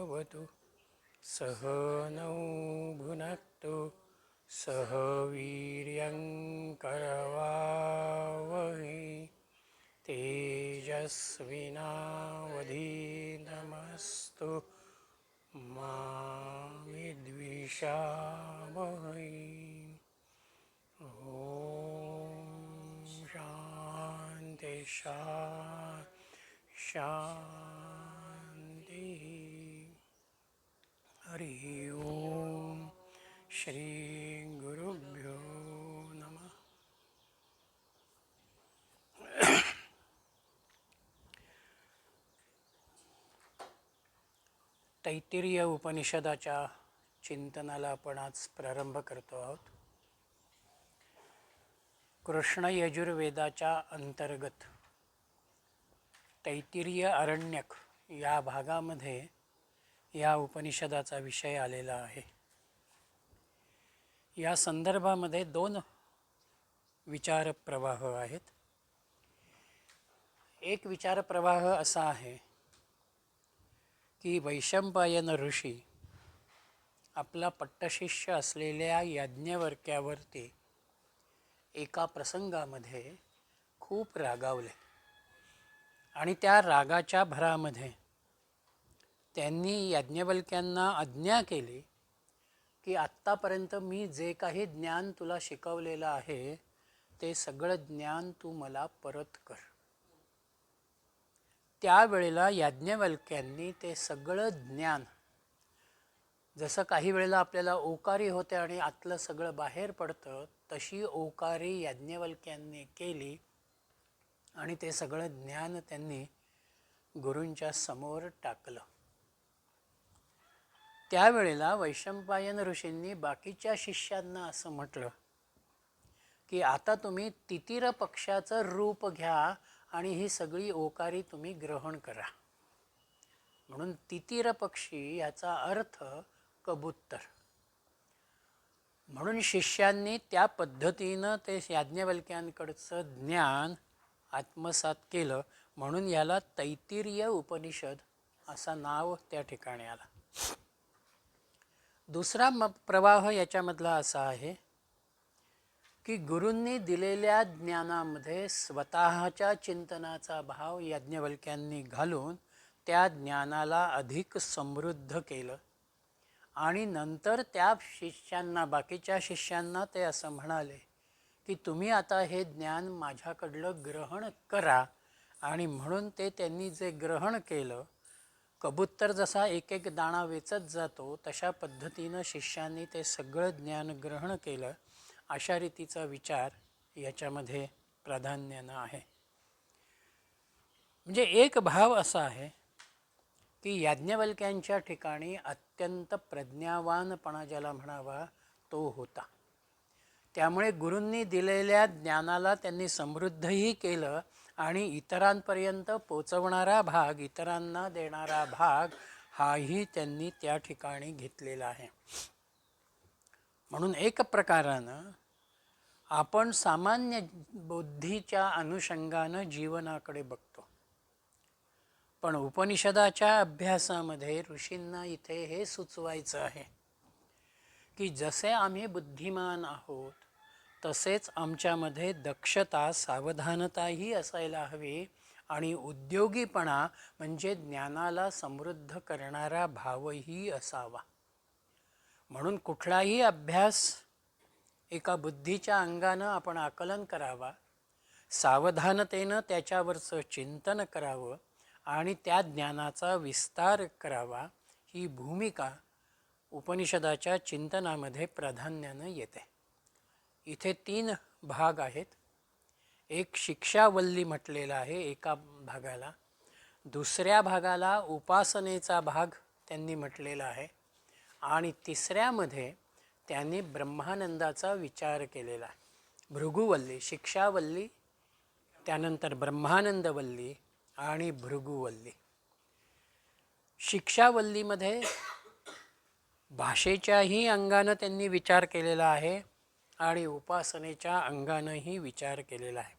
भवतु सहनौ भुनक्तु सह वीर्यङ्करवावहै तेजस्विनावधीतमस्तु मा विद्विषावहै। ॐ शान्ति शान्तिः। हरि ओम श्री गुरुभ्यो नमः। तैत्तिरीय उपनिषदाच्या चिंतनाला आपण आज प्रारंभ करतो आहोत. कृष्ण यजुर्वेदाच्या अंतर्गत तैत्तिरीय अरण्यक या भागामध्ये या उपनिषदाचा विषय आलेला आहे. या संदर्भामध्ये दोन विचारप्रवाह आहेत. एक विचारप्रवाह असा आहे की वैशंपायन ऋषी आपला पट्टशिष्य असलेल्या याज्ञवल्क्यावरती एका प्रसंगामध्ये खूप रागावले आणि त्या रागाच्या भरामध्ये त्यांनी याज्ञवल्क्यांना आज्ञा केली की आत्तापर्यंत मी जे काही ज्ञान तुला शिकवलेलं आहे ते सगळं ज्ञान तू मला परत कर. त्यावेळेला याज्ञवल्क्यांनी ते सगळं ज्ञान, जसं काही वेळेला आपल्याला ओकारी होते आणि आतलं सगळं बाहेर पडतं, तशी ओकारी याज्ञवल्क्यांनी केली आणि ते सगळं ज्ञान त्यांनी गुरूंच्या समोर टाकलं. त्यावेळेला वैशंपायन ऋषींनी बाकीच्या शिष्यांना असं म्हटलं की आता तुम्ही तितिर पक्षाचं रूप घ्या आणि ही सगळी ओकारी तुम्ही ग्रहण करा. म्हणून तितिर पक्षी याचा अर्थ कबूतर. म्हणून शिष्यांनी त्या पद्धतीनं ते याज्ञवल्क्यांकडचं ज्ञान आत्मसात केलं. म्हणून याला तैत्तिरीय उपनिषद असं नाव त्या ठिकाणी आलं. दुसरा प्रवाह याच्यामधला असा आहे की गुरूंनी दिलेल्या ज्ञानामध्ये स्वतःच्या चिंतनाचा भाव याज्ञवल्क्यांनी घालून त्या ज्ञानाला अधिक समृद्ध केलं आणि नंतर त्या शिष्यांना, बाकीच्या शिष्यांना ते असं म्हणाले की तुम्ही आता हे ज्ञान माझ्याकडलं ग्रहण करा. आणि म्हणून ते त्यांनी जे ग्रहण केलं, कबूतर जसा एक एक दाणा वेचत जातो तशा पद्धतीनं शिष्यांनी ते सगळं ज्ञान ग्रहण केलं. अशा रीतीचा विचार याच्यामध्ये प्राधान्यानं आहे. म्हणजे एक भाव असा आहे की याज्ञवल्क्यांच्या ठिकाणी अत्यंत प्रज्ञावानपणा ज्याला म्हणावा तो होता. त्यामुळे गुरूंनी दिलेल्या ज्ञानाला त्यांनी समृद्धही केलं आणि इतरांपर्यंत पोचवणारा भाग, इतरांना देणारा भाग हाही त्यांनी त्या ठिकाणी घेतलेला आहे. म्हणून एक प्रकारानं आपण सामान्य बुद्धीच्या अनुषंगानं जीवनाकडे बघतो, पण उपनिषदाच्या अभ्यासामध्ये ऋषींना इथे हे सुचवायचं आहे की जसे आम्ही बुद्धिमान आहोत तसेच आमच्यामध्ये दक्षता, सावधानताही असायला हवी आणि उद्योगीपणा म्हणजे ज्ञानाला समृद्ध करणारा भावही असावा. म्हणून कुठलाही अभ्यास एका बुद्धीच्या अंगानं आपण आकलन करावा, सावधानतेनं त्याच्यावरचं चिंतन करावं आणि त्या ज्ञानाचा विस्तार करावा. ही भूमिका उपनिषदाच्या चिंतनामध्ये प्राधान्यानं येते. इथे 3 भाग आहेत. एक शिक्षावल्ली म्हटलेला आहे एका भागाला, दुसऱ्या भागाला उपासनेचा भाग त्यांनी म्हटलेला आहे, आणि तिसऱ्यामध्ये त्यांनी ब्रह्मानंदाचा विचार केलेला आहे. भृगुवल्ली, शिक्षावल्ली, त्यानंतर ब्रह्मानंदवल्ली आणि भृगुवल्ली. शिक्षावल्लीमध्ये भाषेच्याही अंगानं त्यांनी विचार केलेला आहे आणि उपासनेच्या अंगानंही विचार केलेला आहे.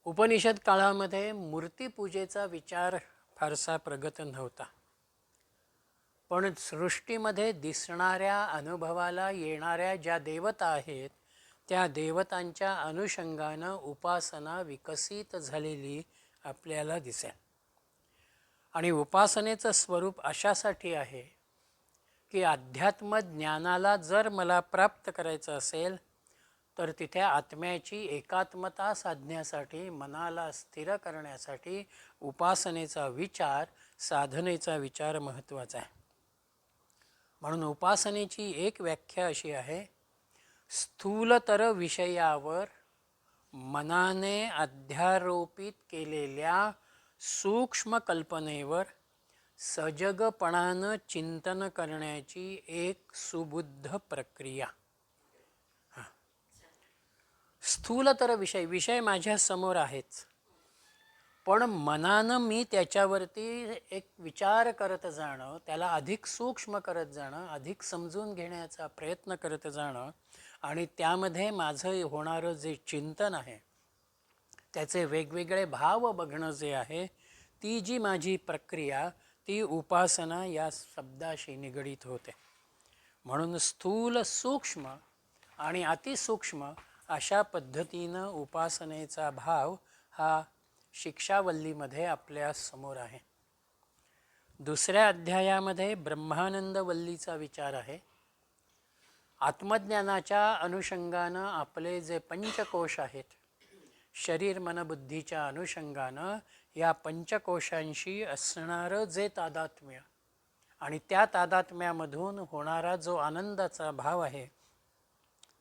उपनिषद काळामध्ये मूर्तीपूजेचा विचार फारसा प्रगत नव्हता, पण सृष्टीमध्ये दिसणाऱ्या, अनुभवाला येणाऱ्या ज्या देवता आहेत त्या देवतांच्या अनुषंगानं उपासना विकसित झालेली आपल्याला दिसेल. आणि उपासनेचं स्वरूप अशासाठी आहे की अध्यात्म ज्ञानाला जर मला प्राप्त करायचं असेल तर तिथे आत्म्याची एकात्मता साधण्यासाठी, मनाला स्थिर करण्यासाठी उपासनेचा विचार, साधनेचा विचार महत्त्वाचा आहे. म्हणून उपासनेची एक व्याख्या अशी आहे, स्थूलतर विषयावर मनाने अध्यारोपित केलेल्या सूक्ष्म कल्पनेवर सजगपणानं चिंतन करण्याची एक सुबुद्ध प्रक्रिया. स्थूलतर विषय माझ्या समोर आहेच, पण मनानं मी त्याच्यावरती एक विचार करत जाणं, त्याला अधिक सूक्ष्म करत जाणं, अधिक समजून घेण्याचा प्रयत्न करत जाणं, आणि त्यामध्ये माझं होणारं जे चिंतन आहे, त्याचे वेगवेगळे भाव बघणं जे आहे, ती जी माझी प्रक्रिया, ती उपासना या शब्दाशी निगडीत होते. म्हणून स्थूल, सूक्ष्म आणि अतिसूक्ष्म अशा पद्धतीनं उपासनेचा भाव हा शिक्षावल्लीमध्ये आपल्या समोर आहे. दुसऱ्या अध्यायामध्ये ब्रह्मानंदवल्लीचा विचार आहे. आत्मज्ञानाच्या अनुषंगानं आपले जे पंचकोश आहेत, शरीर मन बुद्धीच्या अनुषंगानं या पंचकोशांशी असणारं जे तादात्म्य आणि त्या तादात्म्यामधून होणारा जो आनंदाचा भाव आहे,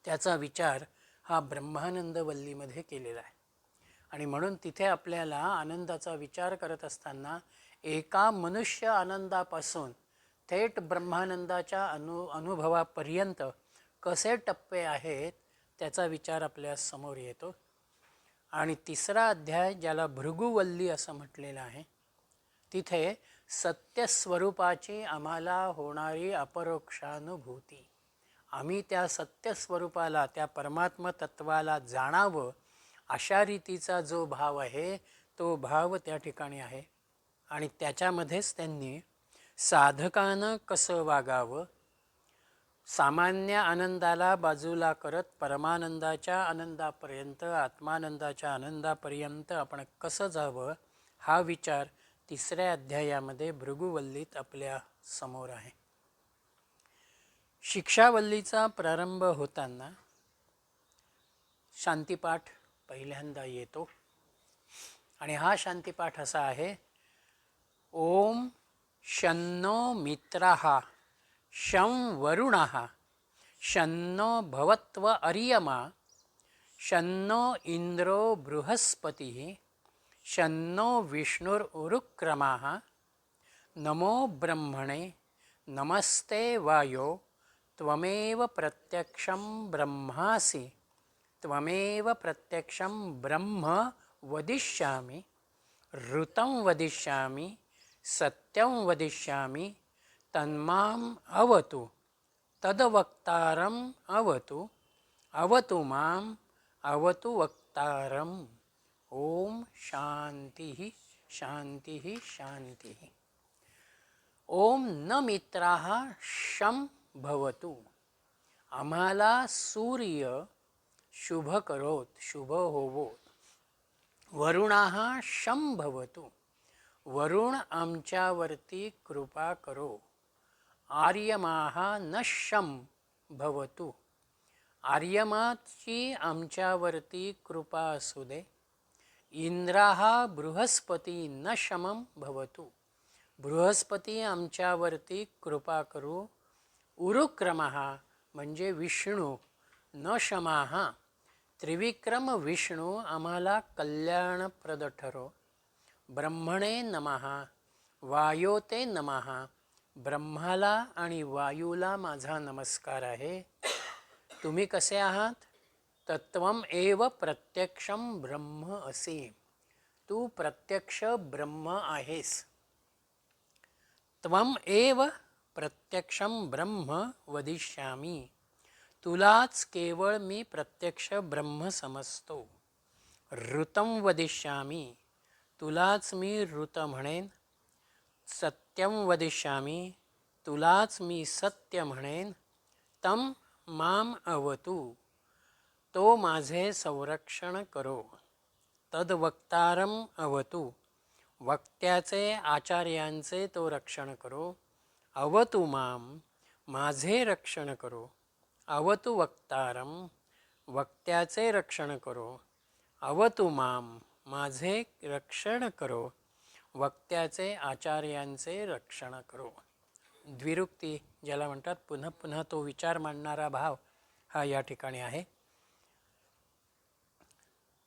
त्याचा विचार हा ब्रह्मानंदवल्लीमध्ये केलेला आहे. आणि म्हणून तिथे आपल्याला आनंदाचा विचार करत असताना एका मनुष्य आनंदापासून थेट ब्रह्मानंदाच्या अनुभवापर्यंत कसे टप्पे आहेत त्याचा विचार आपल्या समोर येतो. आणि तिसरा अध्याय, ज्याला भृगुवल्ली असं म्हटलेलं आहे, तिथे सत्यस्वरूपाची आम्हाला होणारी अपरोक्षानुभूती, आम्ही त्या सत्यस्वरूपाला, त्या परमात्म तत्वाला जाणावं अशा रीतीचा जो भाव आहे, तो भाव त्या ठिकाणी आहे. आणि त्याच्यामध्येच त्यांनी साधकानं कसं वागावं, सामान्य आनंदाला बाजूला करत परमानंदाच्या आनंदापर्यंत, आत्मानंदाच्या आनंदापर्यंत आपण कसं जावं, हा विचार तिसऱ्या अध्यायामध्ये भृगुवल्लीत आपल्या समोर आहे. शिक्षावल्लीचा प्रारंभ होताना शांतिपाठ पहिल्यांदा येतो, आणि हा शांतिपाठ असा आहे, ओम शन्नो मित्रः शं वरुणः शन्नो भवत्व अर्यमा शन्नो इंद्रो बृहस्पतिः शन्नो विष्णुरुक्रमाः नमो ब्रह्मणे नमस्ते वायो त्वमेव प्रत्यक्षं ब्रह्मासि त्वमेव प्रत्यक्षं ब्रह्म वदिष्यामि ऋतं वदिष्यामि सत्यं वदिष्यामि तन्माम् अवतु तद्वक्तारम् अवतु अवतु माम् अवतु वक्तारम्. ओम शांतिः शांतिः शांतिः. ओम न मित्राः शं भवतु, आम्हाला सूर्य शुभ करोत, शुभ होवोत. वरुणाः शं भवतु, वरुण आमच्यावरती कृपा करो. आर्यमाः न शं भवतु, आर्यमाची आमच्यावरती कृपा असू दे. इंद्राः बृहस्पती न शमं भवतु, बृहस्पती आमच्यावरती कृपा करू. उरुक्रमः म्हणजे विष्णू, न शमाः त्रिविक्रम विष्णू आम्हाला कल्याणप्रद ठरो. ब्रह्मणे नमः, वायोते नमः, ब्रह्माला आणि वायूला माझा नमस्कार आहे. तुम्ही कसे आहात? तत्वम एव प्रत्यक्षम ब्रह्म असी, तू प्रत्यक्ष ब्रह्म आहेस. त्वम एव प्रत्यक्षम ब्रह्म वदिष्यामी, तुलाच केवळ मी प्रत्यक्ष ब्रह्म समजतो. ऋतं वदिष्यामी, तुलाच मी ऋत म्हणेन. सत्यम वदिष्यामी, तुलाच मी सत्य म्हणेन. तम माम अवतु, तो माझे संरक्षण करो. तद्वक्तारम अवतु, वक्त्याचे आचार्यांचे तो रक्षण करो. अवतु माम, माझे रक्षण करो. अवतु वक्तारम, वक्त्याचे रक्षण करो. अवतु माम, माझे रक्षण करो. वक्त्याचे आचार्यांचे रक्षण करो. द्विरुक्ती ज्याला म्हणतात, पुन्हा पुन्हा तो विचार मांडणारा भाव हा या ठिकाणी आहे.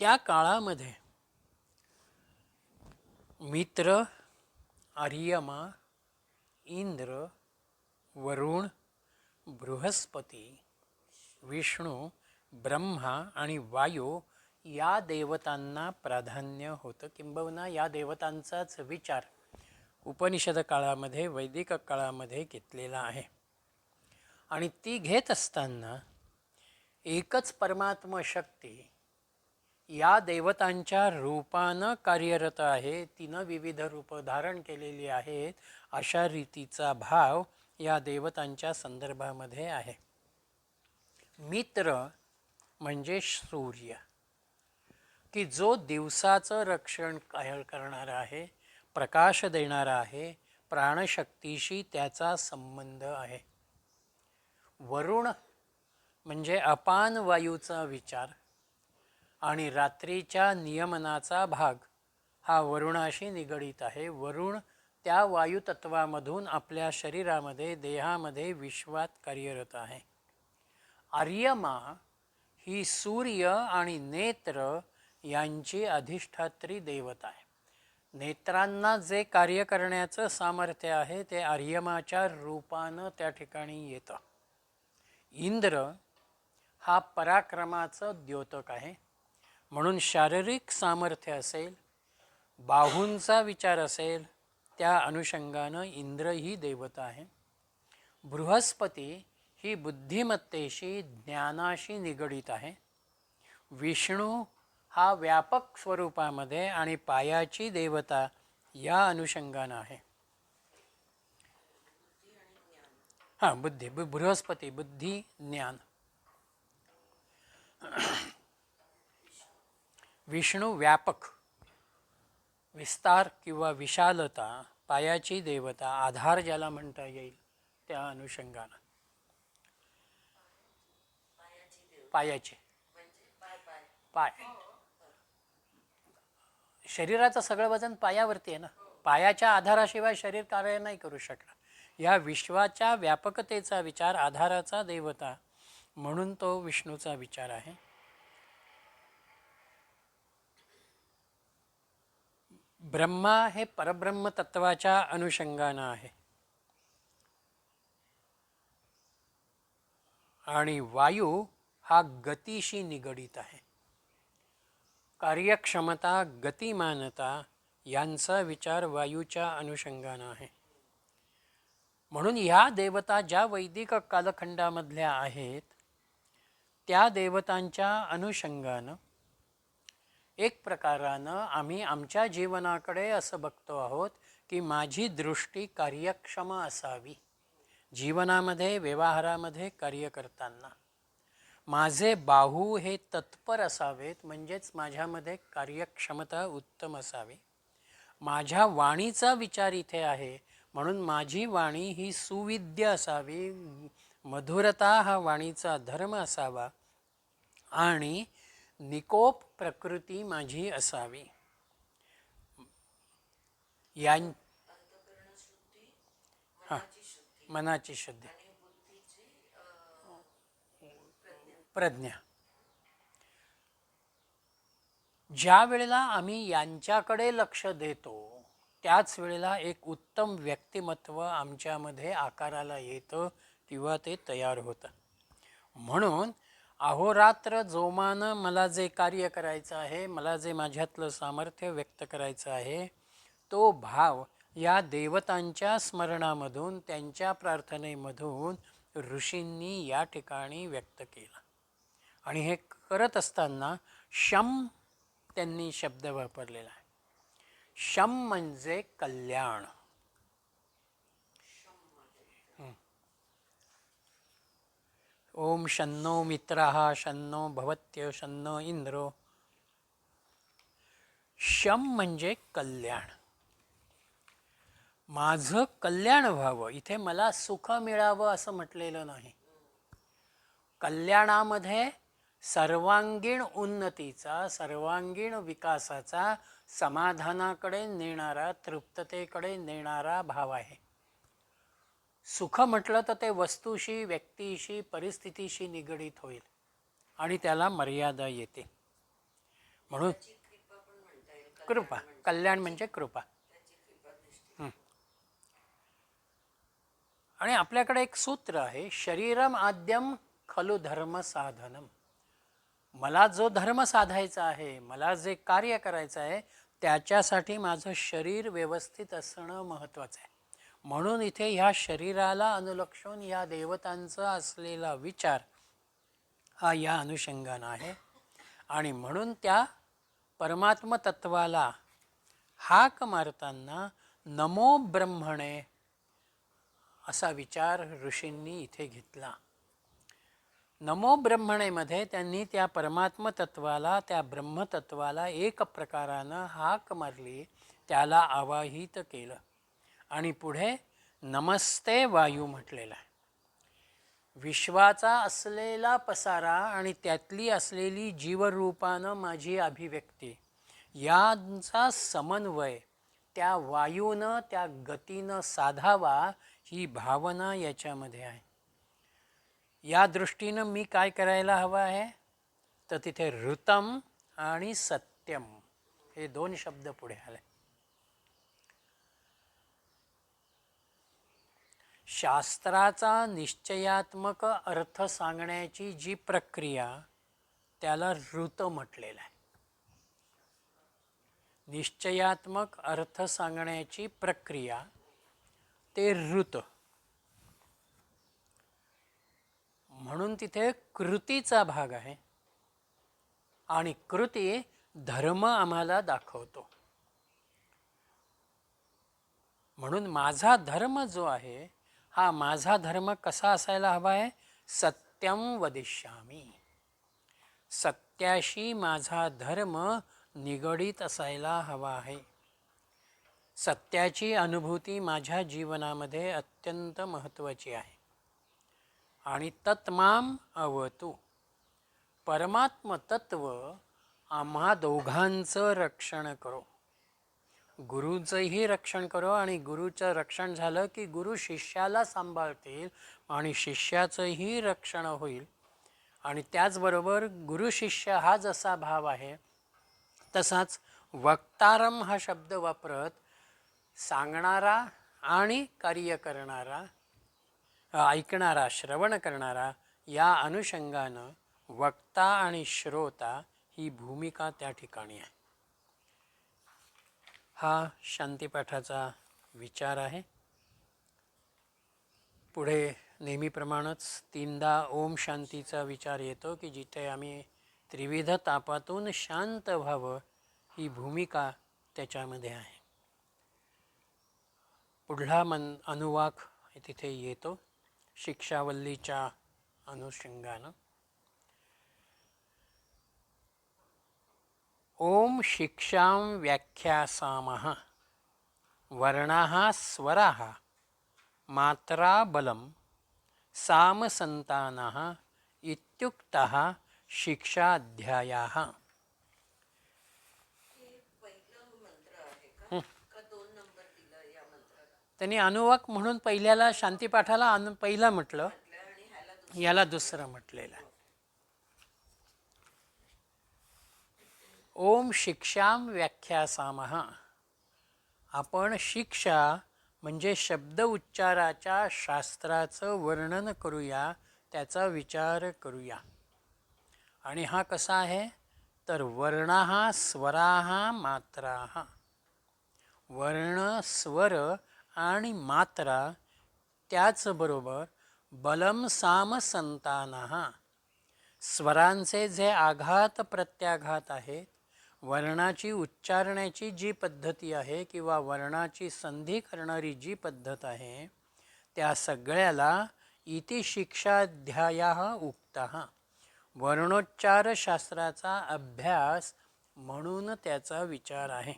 त्या काळामध्ये मित्र, आर्यमा, इंद्र, वरुण, बृहस्पती, विष्णू, ब्रह्मा आणि वायू या देवतांना प्राधान्य होतं. किंबहुना या देवतांचाच विचार उपनिषद काळामध्ये, वैदिक काळामध्ये घेतलेला आहे. आणि ती घेत असताना एकच परमात्म शक्ती या देवतांच्या रूपानं कार्यरत आहे, तिनं विविध रूप धारण केलेली आहेत, अशा रीतीचा भाव या देवतांच्या संदर्भामध्ये आहे. मित्र म्हणजे सूर्य, की जो दिवसाचं रक्षण करणारा आहे, प्रकाश देणारा आहे, प्राणशक्तीशी त्याचा संबंध आहे. वरुण म्हणजे अपान वायूचा विचार आणि रात्रीच्या नियमनाचा भाग हा वरुणाशी निगडीत आहे. वरुण त्या वायुतत्वामधून आपल्या शरीरामध्ये, देहामध्ये, विश्वात कार्यरत आहे. आर्यमा ही सूर्य आणि नेत्र यांची अधिष्ठात्री देवता आहे. नेत्रांना जे कार्य करण्याचं सामर्थ्य आहे ते आर्यमाच्या रूपानं त्या ठिकाणी येतं. इंद्र हा पराक्रमाचं द्योतक आहे, म्हणून शारीरिक सामर्थ्य असेल, बाहूंचा विचार असेल, त्या अनुषंगानं इंद्र ही देवता आहे. बृहस्पती ही बुद्धिमत्तेशी, ज्ञानाशी निगडीत आहे. विष्णू हा व्यापक स्वरूपामध्ये आणि पायाची देवता या अनुषंगानं आहे. हां, बुद्धी, बृहस्पती बुद्धी, ज्ञान. विष्णू व्यापक, विस्तार किंवा विशालता, पायाची देवता, आधार ज्याला म्हणता येईल त्या अनुषंगानं. पायाचे पाय, शरीराचं सगळं वजन पायावरती आहे ना. पायाच्या आधाराशिवाय शरीर कार्य नाही करू शकणार. या विश्वाच्या व्यापकतेचा विचार, आधाराचा देवता म्हणून तो विष्णूचा विचार आहे. ब्रह्मा हे परब्रह्म तत्वाच्या अनुषंगानं आहे. आणि वायू हा गतीशी निगडीत आहे. कार्यक्षमता, गतिमानता यांचा विचार वायूच्या अनुषंगानं आहे. म्हणून या देवता ज्या वैदिक कालखंडामधल्या आहेत त्या देवतांच्या अनुषंगानं एक प्रकारानं आम्ही आमच्या जीवनाकडे असं बघतो आहोत की माझी दृष्टी कार्यक्षम असावी. जीवनामध्ये, व्यवहारामध्ये कार्य करताना माझे बाहू हे तत्पर असावेत, म्हणजेच माझ्यामध्ये कार्यक्षमता उत्तम असावी. माझ्या वाणीचा विचार इथे आहे, म्हणून माझी वाणी ही सुविद्य असावी, मधुरता हा वाणीचा धर्म असावा आणि निकोप प्रकृती माझी असावी. मनाची शुद्धी, प्रज्ञा. ज्या वेळेला आम्ही यांच्याकडे लक्ष देतो त्याच वेळेला एक उत्तम व्यक्तिमत्व आमच्यामध्ये आकाराला येतं किंवा ते तयार होतं. म्हणून अहोरात्र जोमानं मला जे कार्य करायचं आहे, मला जे माझ्यातलं सामर्थ्य व्यक्त करायचं आहे, तो भाव या देवतांच्या स्मरणामधून, त्यांच्या प्रार्थनेमधून ऋषींनी या ठिकाणी व्यक्त केला. आणि हे करत असताना शम त्यांनी शब्द वापरलेला आहे. शम म्हणजे कल्याण. ओम शन्नो मित्राः शन्नो भवत्य शन्नो इंद्रो. शम म्हणजे कल्याण. माझं कल्याण व्हावं. इथे मला सुख मिळावं असं म्हटलेलं नाही. कल्याणामध्ये सर्वांगीण उन्नतीचा, सर्वांगीण विकासाचा, समाधानाकडे नेणारा, तृप्ततेकडे नेणारा भाव आहे. सुख म्हटलं तर ते वस्तूशी, व्यक्तीशी, परिस्थितीशी निगडीत होईल आणि त्याला मर्यादा येते. म्हणून कृपा, कल्याण म्हणजे कृपा. आणि आपल्याकडे एक सूत्र आहे, शरीरम आद्यम खलु धर्म साधनम. मला जो धर्म साधायचा आहे, मला जे कार्य करायचं आहे, त्याच्यासाठी माझं शरीर व्यवस्थित असणं महत्त्वाचं आहे. म्हणून इथे ह्या शरीराला अनुलक्षून या देवतांचा असलेला विचार हा या अनुषंगानं आहे. आणि म्हणून त्या परमात्म तत्वाला हाक मारताना नमो ब्रह्मणे असा विचार ऋषींनी इथे घेतला. नमो ब्रह्मणेमध्ये त्यांनी त्या परमात्म तत्वाला, त्या ब्रह्मतत्वाला एक प्रकारानं हाक मारली, त्याला आवाहित केलं. आणि पुढे नमस्ते वायू म्हटलेला आहे. विश्वाचा असलेला पसारा आणि त्यातली असलेली जीवरूपानं माझी अभिव्यक्ती यांचा समन्वय त्या वायूनं, त्या गतीनं साधावा, ही भावना याच्यामध्ये आहे. या दृष्टीनं मी काय करायला हवं आहे, तर तिथे ऋतम आणि सत्यम हे दोन शब्द पुढे आले. शास्त्राचा निश्चयात्मक अर्थ सांगण्याची जी प्रक्रिया, त्याला ऋत म्हटलेलं आहे. निश्चयात्मक अर्थ सांगण्याची प्रक्रिया ते ऋत. म्हणून तिथे कृतीचा भाग आहे आणि कृती धर्म आम्हाला दाखवतो. म्हणून माझा धर्म जो आहे, हा माझा धर्म कसा असायला हवा आहे, सत्यम वदिष्यामी. सत्याशी माझा धर्म निगडीत असायला हवा आहे. सत्याची अनुभूती माझ्या जीवनामध्ये अत्यंत महत्त्वाची आहे. आणि तत्माम अवतु. परमात्म तत्व आम्हा दोघांचं रक्षण करो. गुरुचंही रक्षण करो आणि गुरुचं रक्षण झालं की गुरु शिष्याला सांभाळतील आणि शिष्याचंही रक्षण होईल. आणि त्याचबरोबर गुरु शिष्य हा जसा भाव आहे तसाच वक्तारम हा शब्द वापरत सांगणारा आणि कार्य करणारा, ऐकणारा, श्रवण करणारा, या अनुषंगानं वक्ता आणि श्रोता ही भूमिका त्या ठिकाणी आहे. हा शांतीपाठाचा विचार आहे. पुढे नेहमीप्रमाणेच तीनदा ओम शांतीचा विचार येतो की जिथे आम्ही त्रिविध तापातून शांत व्हावं, ही भूमिका त्याच्यामध्ये आहे. पुढला अनुवाक तिथे येतो शिक्षावल्लीच्या अनुषंगानं. ओम शिक्षां व्याख्यासामः वर्णाः स्वराः मात्रा बलं सामसंतानः इत्युक्तः शिक्षाध्यायाः. त्यांनी अनुवाक म्हणून पहिल्याला शांतीपाठाला पहिला म्हटलं, याला दुसरं म्हटलेलं आहे. ओम शिक्षाम व्याख्यासामः. आपण शिक्षा म्हणजे शब्द उच्चाराच्या शास्त्राचं वर्णन करूया, त्याचा विचार करूया. आणि हा कसा आहे तर वर्णाः स्वराः मात्राः. वर्ण स्वर आणि मात्रा त्याचबरोबर बलम साम संतानः. स्वरांचे जे आघात प्रत्याघात आहेत, वर्णाची उच्चारण्याची जी पद्धती आहे किंवा वर्णाची संधी करणारी जी पद्धत आहे, त्या सगळ्याला इति शिक्षाध्यायः उक्तः. वर्णोच्चार शास्त्राचा अभ्यास म्हणून त्याचा विचार आहे.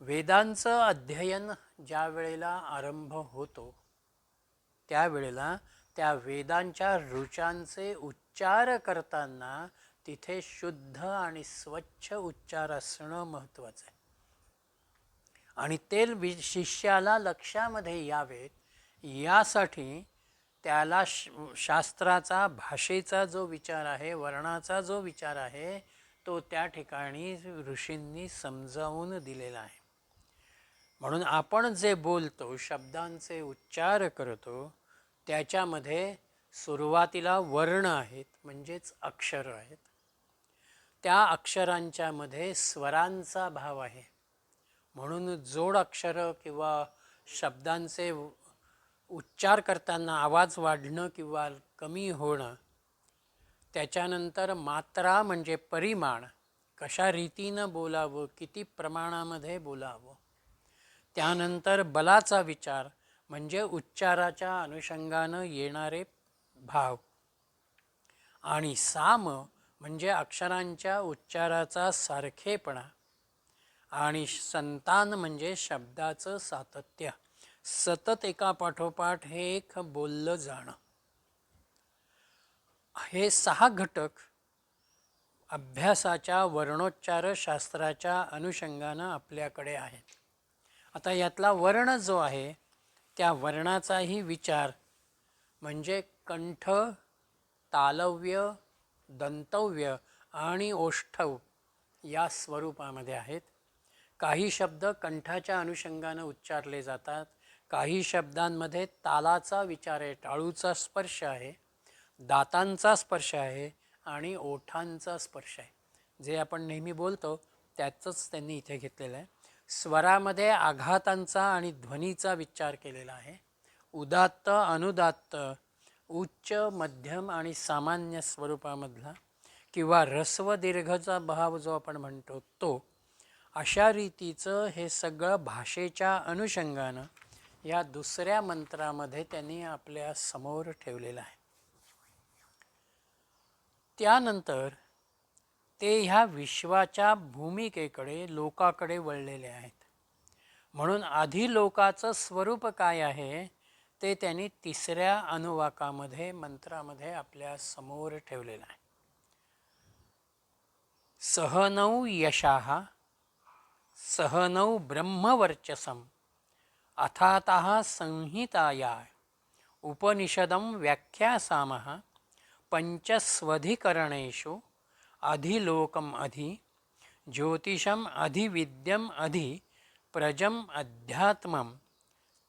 वेदांचं अध्ययन ज्या वेळेला आरंभ होतो त्यावेळेला त्या वेदांच्या ऋचांचे उच्चार करताना तिथे शुद्ध आणि स्वच्छ उच्चार असणं महत्त्वाचं आहे. आणि ते शिष्याला लक्षामध्ये यावेत यासाठी त्याला शास्त्राचा भाषेचा जो विचार आहे, वर्णाचा जो विचार आहे, तो त्या ठिकाणी ऋषींनी समजावून दिलेला आहे. म्हणून आपण जे बोलतो, शब्दांचे उच्चार करतो, त्याच्यामध्ये सुरुवातीला वर्ण आहेत, म्हणजेच अक्षर आहेत. त्या अक्षरांच्या मध्ये स्वरांचा भाव आहे. म्हणून जोड अक्षर किंवा शब्दांचे उच्चार करताना आवाज वाढणं किंवा कमी होणं. त्याच्यानंतर मात्रा म्हणजे परिमाण, कशा रीतीनं बोलावं, किती प्रमाणामध्ये बोलावं. त्यानंतर बलाचा विचार म्हणजे उच्चाराच्या अनुषंगानं येणारे भाव. आणि साम म्हणजे अक्षरांच्या उच्चाराचा सारखेपणा. आणि संतान म्हणजे शब्दाचं सातत्य, सतत एकापाठोपाठ हे एक बोललं जाणं. हे 6 घटक अभ्यासाच्या वर्णोच्चार शास्त्राच्या अनुषंगानं आपल्याकडे आहेत. आता यातला वर्ण जो आहे त्या वर्णाचाही विचार म्हणजे कंठ, तालव्य, दंतव्य आणि ओष्ठव या स्वरूपामध्ये आहेत. काही शब्द कंठाच्या अनुषंगानं उच्चारले जातात, काही शब्दांमध्ये तालाचा विचार आहे, टाळूचा स्पर्श आहे, दातांचा स्पर्श आहे आणि ओठांचा स्पर्श आहे. जे आपण नेहमी बोलतो त्याचंच त्यांनी इथे घेतलेलं आहे. स्वरामध्ये आघातांचा आणि ध्वनीचा विचार केलेला आहे. उदात्त, अनुदात्त, उच्च, मध्यम आणि सामान्य स्वरूपामधला किंवा ऱ्हस्व दीर्घचा भाव जो आपण म्हणतो तो, अशा रीतीचं हे सगळं भाषेच्या अनुषंगानं या दुसऱ्या मंत्रामध्ये त्यांनी आपल्या समोर ठेवलेलं आहे. त्यानंतर ते ह्या विश्वाच्या भूमिकेकडे, लोकाकडे वळलेले आहेत. म्हणून आधी लोकाचं स्वरूप काय आहे ते त्यांनी तिसऱ्या अनुवाकामध्ये, मंत्रामध्ये आपल्या समोर ठेवलेलं आहे. सहनौ यशाः सहनौ ब्रह्मवर्चसं अथातः संहिताया उपनिषदं व्याख्यासामः पंचस्वधिकरणेषु अधिलोकम अधि ज्योतिषम अधिविद्यम अधि प्रजम अध्यात्मम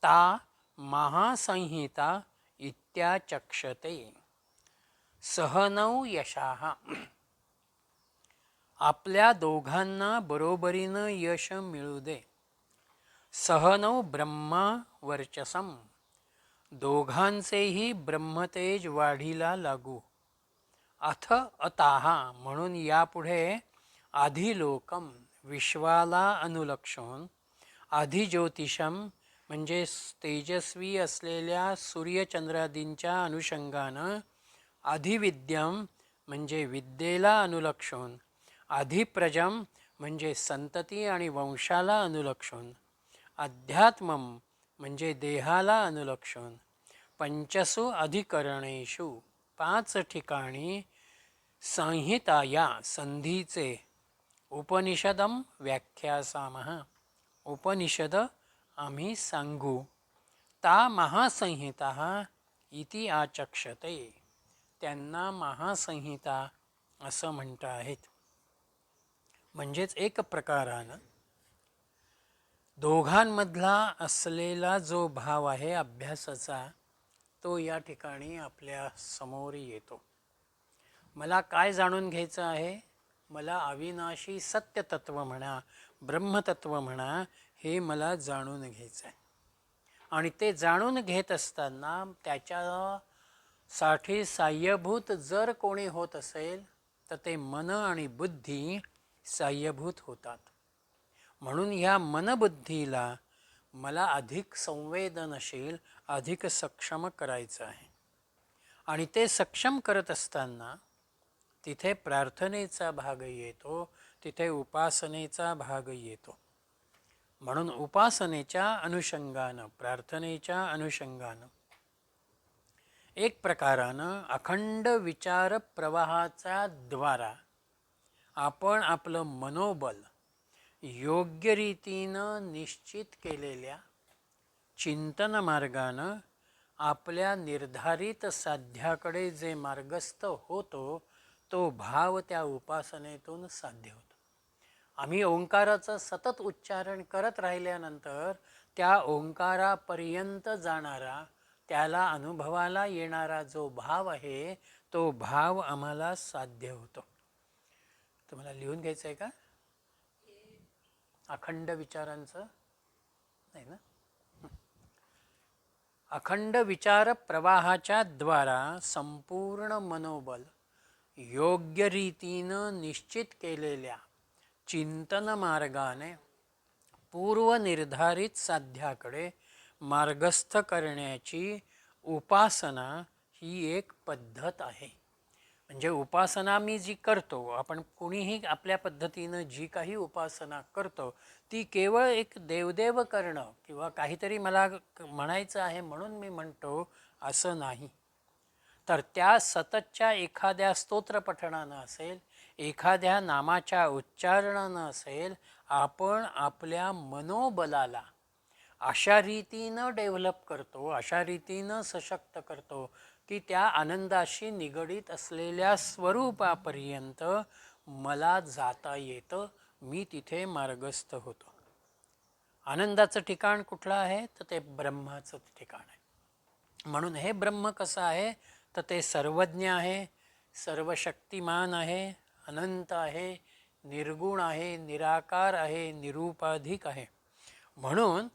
ता महासंहिता इत्याचक्षते. सहनौ यशाः आपल्या दोघांना बरोबरीनं यश मिळू दे. सहनौ ब्रह्मा वर्चसम दोघांचेही ब्रह्मतेज वाढीला लागू. अथ अताः म्हणून यापुढे अधिलोकम विश्वाला अनुलक्षून, अधिज्योतिषम म्हणजे तेजस्वी असलेल्या सूर्यचंद्रादींच्या अनुषंगानं, अधिविद्यम म्हणजे विद्येला अनुलक्षून, अधिप्रजम म्हणजे संतती आणि वंशाला अनुलक्षून, अध्यात्मम म्हणजे देहाला अनुलक्षून, पंचसु अधिकरणेषु 5 ठिकाणी संहिताया संधीचे उपनिषदम व्याख्यासामः उपनिषद आम्ही सांगू. ता महासंहिता इति आचक्षते त्यांना महासंहिता असं म्हणत आहेत. म्हणजेच एक प्रकारानं दोघांमधला असलेला जो भाव आहे अभ्यासाचा, तो या ठिकाणी आपल्या समोर येतो. मला काय जाणून घ्यायचं आहे? मला अविनाशी सत्यतत्व म्हणा, ब्रह्मतत्व म्हणा, हे मला जाणून घ्यायचं आहे. आणि ते जाणून घेत असताना त्याच्यासाठी साह्यभूत जर कोणी होत असेल तर ते मन आणि बुद्धी साह्यभूत होतात. म्हणून ह्या मनबुद्धीला मला अधिक संवेदनशील, अधिक सक्षम करायचं आहे. आणि ते सक्षम करत असताना तिथे प्रार्थनेचा भाग येतो, तिथे उपासनेचा भाग येतो. म्हणून उपासनेच्या अनुषंगानं, प्रार्थनेच्या अनुषंगानं एक प्रकारानं अखंड विचार प्रवाहाच्या द्वारा आपण आपलं मनोबल योग्य रीतीनं निश्चित केलेल्या चिंतन मार्गानं आपल्या निर्धारित साध्याकडे जे मार्गस्थ होतो, तो भाव त्या उपासनेतून साध्य होतो. आम्ही ओंकाराचं सतत उच्चारण करत राहिल्यानंतर त्या ओंकारापर्यंत जाणारा, त्याला अनुभवाला येणारा जो भाव आहे, तो भाव आम्हाला साध्य होतो. तुम्हाला लिहून घ्यायचं आहे का? अखंड विचारांचं नाही ना? अखंड विचार प्रवाहाच्या द्वारा संपूर्ण मनोबल योग्य रीतीनं निश्चित केलेल्या चिंतन मार्गाने पूर्वनिर्धारित साध्याकडे मार्गस्थ करण्याची उपासना ही एक पद्धत आहे. म्हणजे उपासना मी जी करतो, आपण कुणीही आपल्या पद्धतीनं जी काही उपासना करतो, ती केवळ एक देवदेव करणं किंवा काहीतरी मला म्हणायचं आहे म्हणून मी म्हणतो असं नाही. तर त्या सततच्या एखाद्या स्तोत्रपठणानं असेल, एखाद्या नामाच्या उच्चारणानं असेल, आपण आपल्या मनोबलाला अशा रीतीनं डेव्हलप करतो, अशा रीतीनं सशक्त करतो की त्या आनंदाशी निगडीत असलेल्या स्वरूपापर्यंत मला जाता येतं, मी तिथे मार्गस्थ होतो. आनंदाचं ठिकाण कुठलं आहे? तर ते ब्रह्माचं ठिकाण आहे. म्हणून हे ब्रह्म कसं आहे? तर ते सर्वज्ञ आहे, सर्वशक्तिमान आहे, अनंत आहे, निर्गुण आहे, निराकार आहे, निरुपाधिक आहे. म्हणून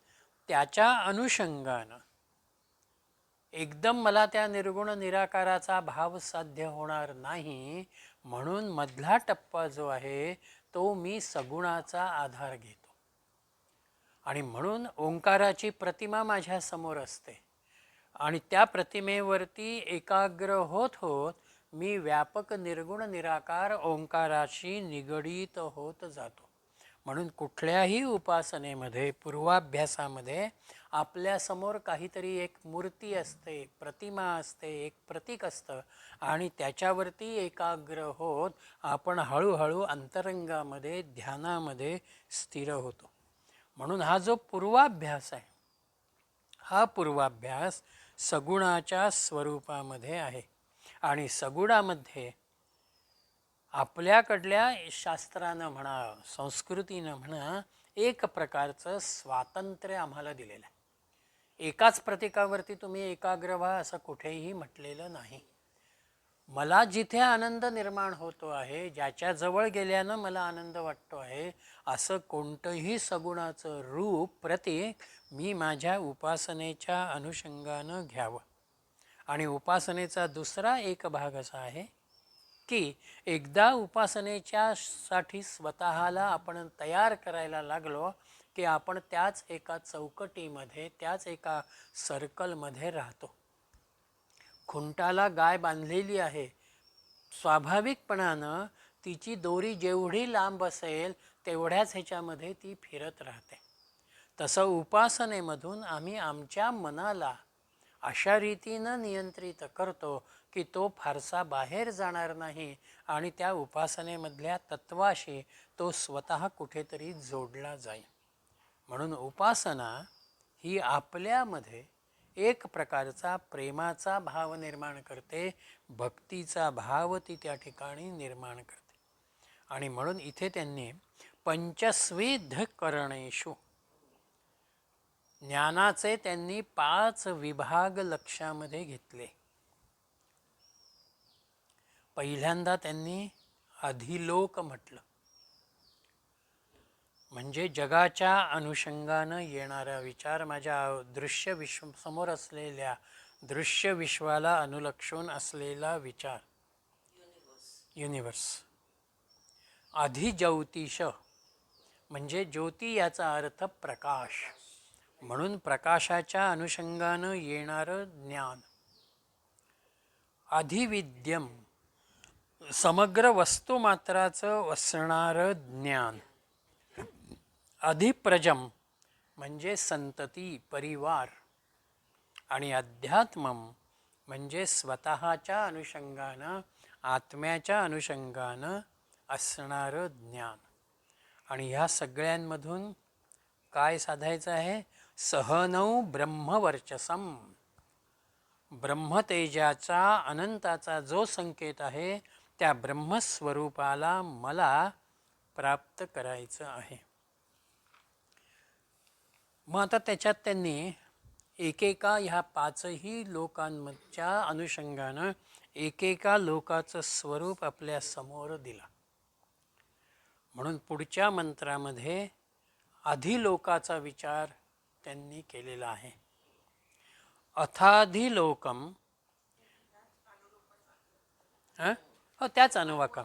त्याच्या अनुषंगानं एकदम मला त्या निर्गुण निराकाराचा भाव साध्य होणार नाही. म्हणून मधला टप्पा जो आहे तो मी सगुणाचा आधार घेतो. आणि म्हणून ओंकाराची प्रतिमा माझ्या समोर असते आणि त्या प्रतिमेवरती एकाग्र होत होत मी व्यापक निर्गुण निराकार ओंकाराशी निगडीत होत जातो. म्हणून कुठल्याही उपासनेमध्ये, पूर्वाभ्यासामध्ये आपल्यासमोर काहीतरी एक मूर्ती असते, प्रतिमा असते, एक प्रतीक असतं आणि त्याच्यावरती एकाग्र होत आपण हळूहळू अंतरंगामध्ये, ध्यानामध्ये स्थिर होतो. म्हणून हा जो पूर्वाभ्यास आहे, हा पूर्वाभ्यास सगुणाच्या स्वरूपामध्ये आहे. आणि सगुणामध्ये आपल्याकडल्या शास्त्रानं म्हणा, संस्कृतीनं म्हणा, एक प्रकारचं स्वातंत्र्य आम्हाला दिलेलं आहे. एकाच प्रतीकावरती तुम्ही एकाग्र व्हा असं कुठेही म्हटलेलं नाही. मला जिथे आनंद निर्माण होतो आहे, ज्याच्याजवळ गेल्यानं मला आनंद वाटतो आहे, असं कोणतंही सगुणाचं रूप, प्रतीक मी माझ्या उपासनेच्या अनुषंगानं घ्यावं. आणि उपासनेचा दुसरा एक भाग असा आहे की एकदा उपासनेच्या साठी स्वतःला आपण तयार करायला लागलो की आपण त्याच एका चौकटीमध्ये, त्याच एका सर्कलमध्ये राहतो. खुंटाला गाय बांधलेली आहे, स्वाभाविकपणानं तिची दोरी जेवढी लांब असेल तेवढ्याच ह्याच्यामध्ये ती फिरत राहते. तसं उपासनेमधून आम्ही आमच्या मनाला अशा रीतीनं नियंत्रित करतो की तो फारसा बाहेर जाणार नाही आणि त्या उपासनेमधल्या तत्वाशी तो स्वतः कुठेतरी जोडला जाईल. म्हणून उपासना ही आपल्यामध्ये एक प्रकारचा प्रेमाचा भाव निर्माण करते, भक्तीचा भाव ती त्या ठिकाणी निर्माण करते. आणि म्हणून इथे त्यांनी पंचस्विध करणेषु ज्ञानाचे त्यांनी 5 विभाग लक्षामध्ये घेतले. पहिल्यांदा त्यांनी अधिलोक म्हटलं, म्हणजे जगाच्या अनुषंगानं येणारा विचार, माझ्या दृश्य विश्व समोर असलेल्या दृश्य विश्वाला अनुलक्षून असलेला विचार, युनिवर्स. अधिज्योतिष म्हणजे ज्योती याचा अर्थ प्रकाश, म्हणून प्रकाशाच्या अनुषंगानं येणारं ज्ञान. अधिविद्यम समग्र वस्तुमात्राचं असणारं ज्ञान. अधिप्रजम म्हणजे संतती, परिवार. आणि अध्यात्मम म्हणजे स्वतःच्या अनुषंगानं, आत्म्याच्या अनुषंगानं असणारं ज्ञान. आणि ह्या सगळ्यांमधून काय साधायचं आहे? सहनौ ब्रह्मवर्चसम, ब्रह्मतेजाचा अनंताचा जो संकेत आहे त्या ब्रह्मस्वरूपाला मला प्राप्त करायचं आहे. मग आता त्याच्यात त्यांनी एकेका ह्या 5ही लोकांच्या अनुषंगानं एकेका लोकाचं स्वरूप आपल्या समोर दिला. म्हणून पुढच्या मंत्रामध्ये अधिलोकाचा विचार त्यांनी केलेला आहे. अथाधिलोकम, हो त्याच अनुवाका,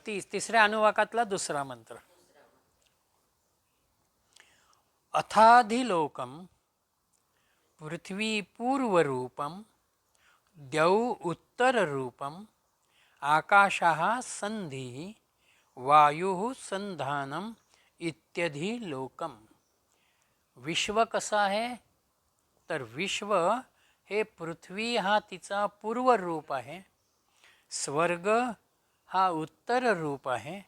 तिसऱ्या अनुवाकातला दुसरा मंत्र. अथाधिलोकम पृथ्वी पूर्वरूपम, द्यौ उत्तररूपम, आकाशः संधिः, वायुः संधानम इत्यादी लोकम. विश्व कसं आहे? तर विश्व हे पृथ्वी हा तिचा पूर्व रूप आहे, स्वर्ग हा उत्तर रूप आहे,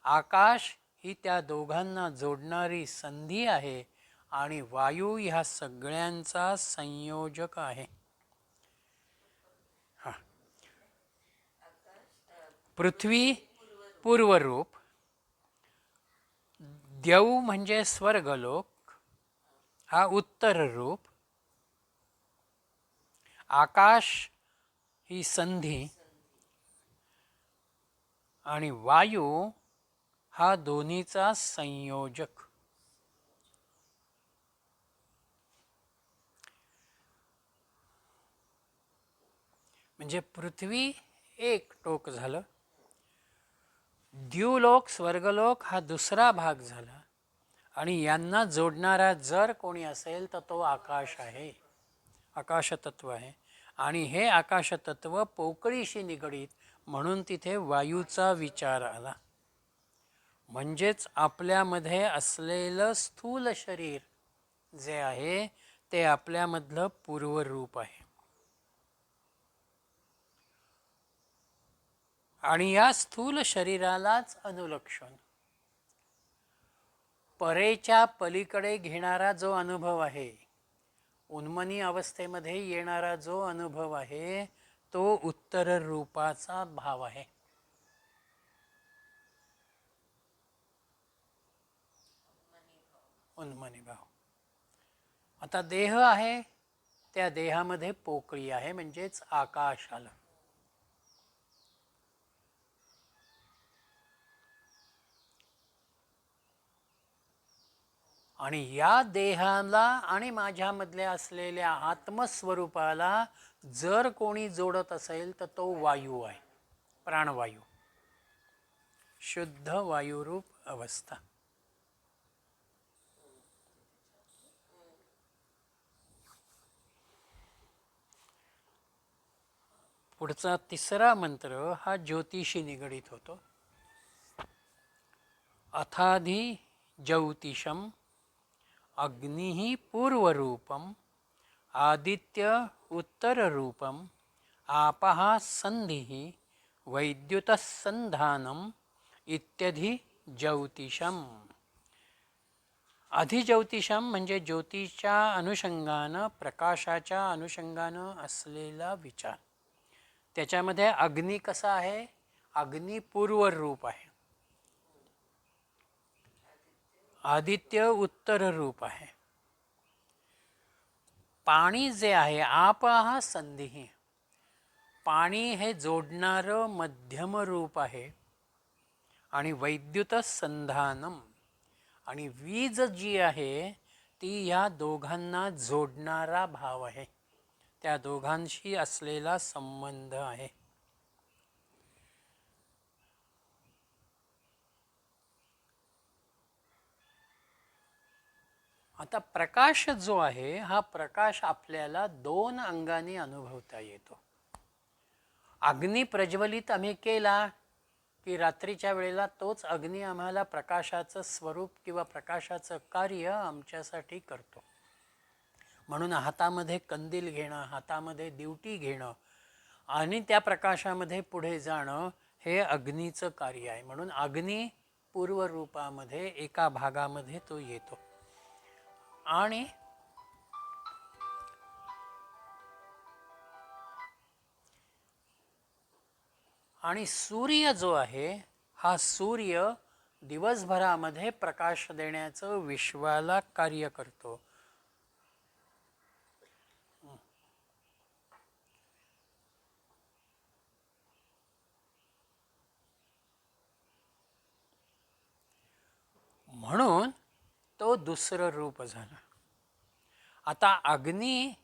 आकाश ही त्या दोघांना जोडणारी संधी आहे, आणि वायू ह्या सगळ्यांचा संयोजक आहे. पृथ्वी पूर्वरूप, द्यौ म्हणजे स्वर्गलोक हा उत्तर रूप, आकाश ही संधी, आणि वायू हा दोन्हीचा संयोजक. म्हणजे पृथ्वी एक टोक झालं, द्युलोक स्वर्गलोक हा दुसरा भाग झाला, आणि यांना जोडणारा जर कोणी असेल तर तो आकाश आहे, आकाशतत्व आहे. आणि हे आकाशतत्व पोकळीशी निगडीत, म्हणून तिथे वायूचा विचार आला. म्हणजेच आपल्यामध्ये असलेलं स्थूल शरीर जे आहे ते आपल्यामधलं पूर्वरूप आहे. आणि या स्थूल शरीरालाच अनुलक्षण परेच्या पलीकडे घेणारा जो अनुभव आहे, उन्मनी अवस्थेमध्ये येणारा जो अनुभव आहे, तो उत्तर रूपाचा भाव आहे. उन्मनी भाव. आता देह आहे, त्या देहामध्ये पोकळी आहे, म्हणजेच आकाश आलं. आणि या देहाला आणि माझ्यामधल्या असलेल्या आत्मस्वरूपाला जर कोणी जोडत असेल तर तो वायू आहे, प्राणवायू, शुद्ध वायुरूप अवस्था. पुढचा तिसरा मंत्र हा ज्योतिषी निगडीत होतो. अथाधि ज्योतिषम अग्निः पूर्वरूपम, आदित्य उत्तररूपम, आपः संधिः, वैद्युतः संधानम इत्यादी ज्योतिषम. अधिज्योतिषम म्हणजे ज्योतीच्या अनुषंगानं, प्रकाशाच्या अनुषंगानं असलेला विचार. त्याच्यामध्ये अग्नी कसा आहे? अग्नी पूर्वरूप आहे, आदित्य उत्तर रूप आहे. पाणी जे आहे, आप हा संधी, पाणी हे जोडणारं मध्यम रूप आहे. आणि वैद्युत संधानम, आणि वीज जी आहे ती या दोघांना जोडणारा भाव आहे, त्या दोघांशी असलेला संबंध आहे. आता प्रकाश जो आहे, हा प्रकाश आपल्याला दोन अंगाने अनुभवता येतो. अग्नी प्रज्वलित आम्ही केला की रात्रीच्या वेळेला तोच अग्नी आम्हाला प्रकाशाचं स्वरूप किंवा प्रकाशाचं कार्य आमच्यासाठी करतो. म्हणून हातामध्ये कंदील घेणं, हातामध्ये दिवटी घेणं आणि त्या प्रकाशामध्ये पुढे जाणं हे अग्नीचं कार्य आहे. म्हणून अग्नी पूर्वरूपामध्ये एका भागामध्ये तो येतो. आणि सूर्य जो आहे, हा सूर्य दिवसभरामध्ये प्रकाश देण्याचं विश्वाला कार्य करतो. म्हणून तो दुसरं रूप झालं. आता अग्नी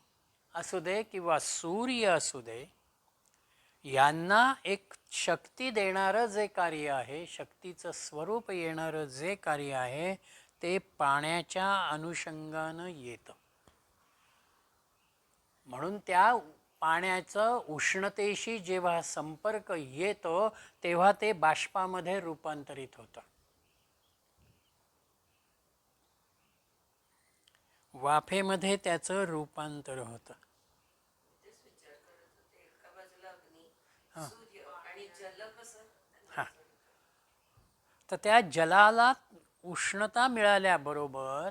असू दे किंवा सूर्य असू दे, यांना एक शक्ती देणारं जे कार्य आहे, शक्तीचं स्वरूप येणारं जे कार्य आहे, ते पाण्याच्या अनुषंगानं येतं. म्हणून त्या पाण्याचं उष्णतेशी जेव्हा संपर्क येतो तेव्हा ते बाष्पामध्ये रूपांतरित होतं. वाफेमध्ये त्याचं रूपांतर होतं. हां, तर त्या जलाला उष्णता मिळाल्याबरोबर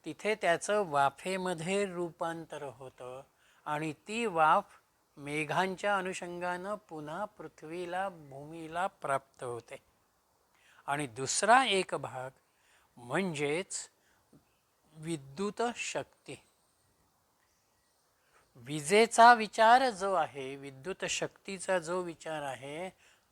तिथे त्याचं वाफेमध्ये रूपांतर होतं आणि ती वाफ मेघांच्या अनुषंगानं पुन्हा पृथ्वीला, भूमीला प्राप्त होते. आणि दुसरा एक भाग म्हणजेच विद्युत शक्ती. विजेचा विचार जो आहे, विद्युत शक्तीचा जो विचार आहे,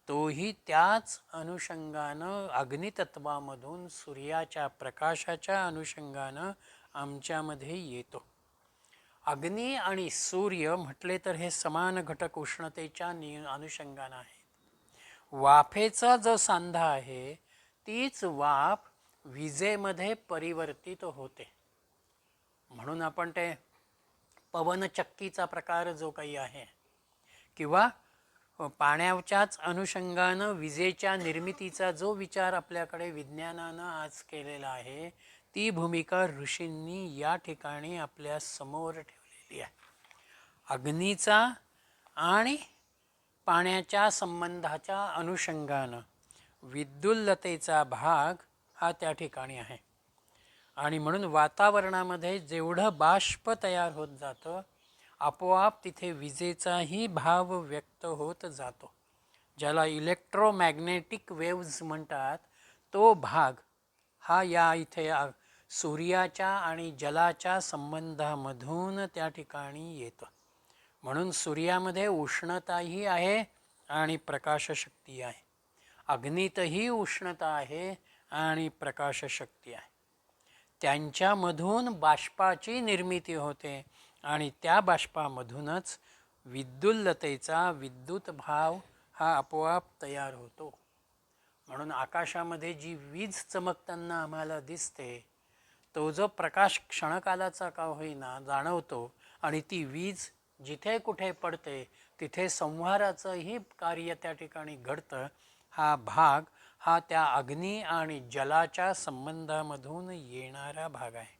तोही त्याच अनुषंगानं अग्नितत्वामधून सूर्याच्या प्रकाशाच्या अनुषंगानं आमच्यामध्ये येतो. अग्नी आणि सूर्य म्हटले तर हे समान घटक उष्णतेच्या अनुषंगानं आहेत. वाफेचा जो सांधा आहे, तीच वाफ विजेमध्ये परिवर्तित होते. म्हणून आपण ते पवनचक्कीचा प्रकार जो काही आहे किंवा पाण्याच्याच अनुषंगानं विजेच्या निर्मितीचा जो विचार आपल्याकडे विज्ञानानं आज केलेला आहे, ती भूमिका ऋषींनी या ठिकाणी आपल्या समोर ठेवलेली आहे. अग्नीचा आणि पाण्याच्या संबंधाच्या अनुषंगानं विद्युल्लतेचा भाग हा त्या ठिकाणी आहे. आणि म्हणून वातावरणामध्ये जेवढं बाष्प तयार होत जातं, आपोआप तिथे विजेचाही भाव व्यक्त होत जातो. ज्याला इलेक्ट्रोमॅग्नेटिक वेव्ज म्हणतात, तो भाग हा या इथे सूर्याच्या आणि जलाच्या संबंधामधून त्या ठिकाणी येतं. म्हणून सूर्यामध्ये उष्णताही आहे आणि प्रकाशशक्ती आहे. अग्नीतही उष्णता आहे आणि प्रकाशशक्ती आहे. त्यांच्यामधून बाष्पाची निर्मिती होते आणि त्या बाष्पामधूनच विद्युल्लतेचा विद्युत भाव हा आपोआप तयार होतो. म्हणून आकाशामध्ये जी वीज चमकताना आम्हाला दिसते, तो जो प्रकाश क्षणकालाचा का होईना जाणवतो आणि ती वीज जिथे कुठे पडते तिथे संहाराचंही कार्य त्या ठिकाणी घडतं. हा भाग हा त्या अग्नी आणि जलाच्या संबंधामधून येणारा भाग आहे.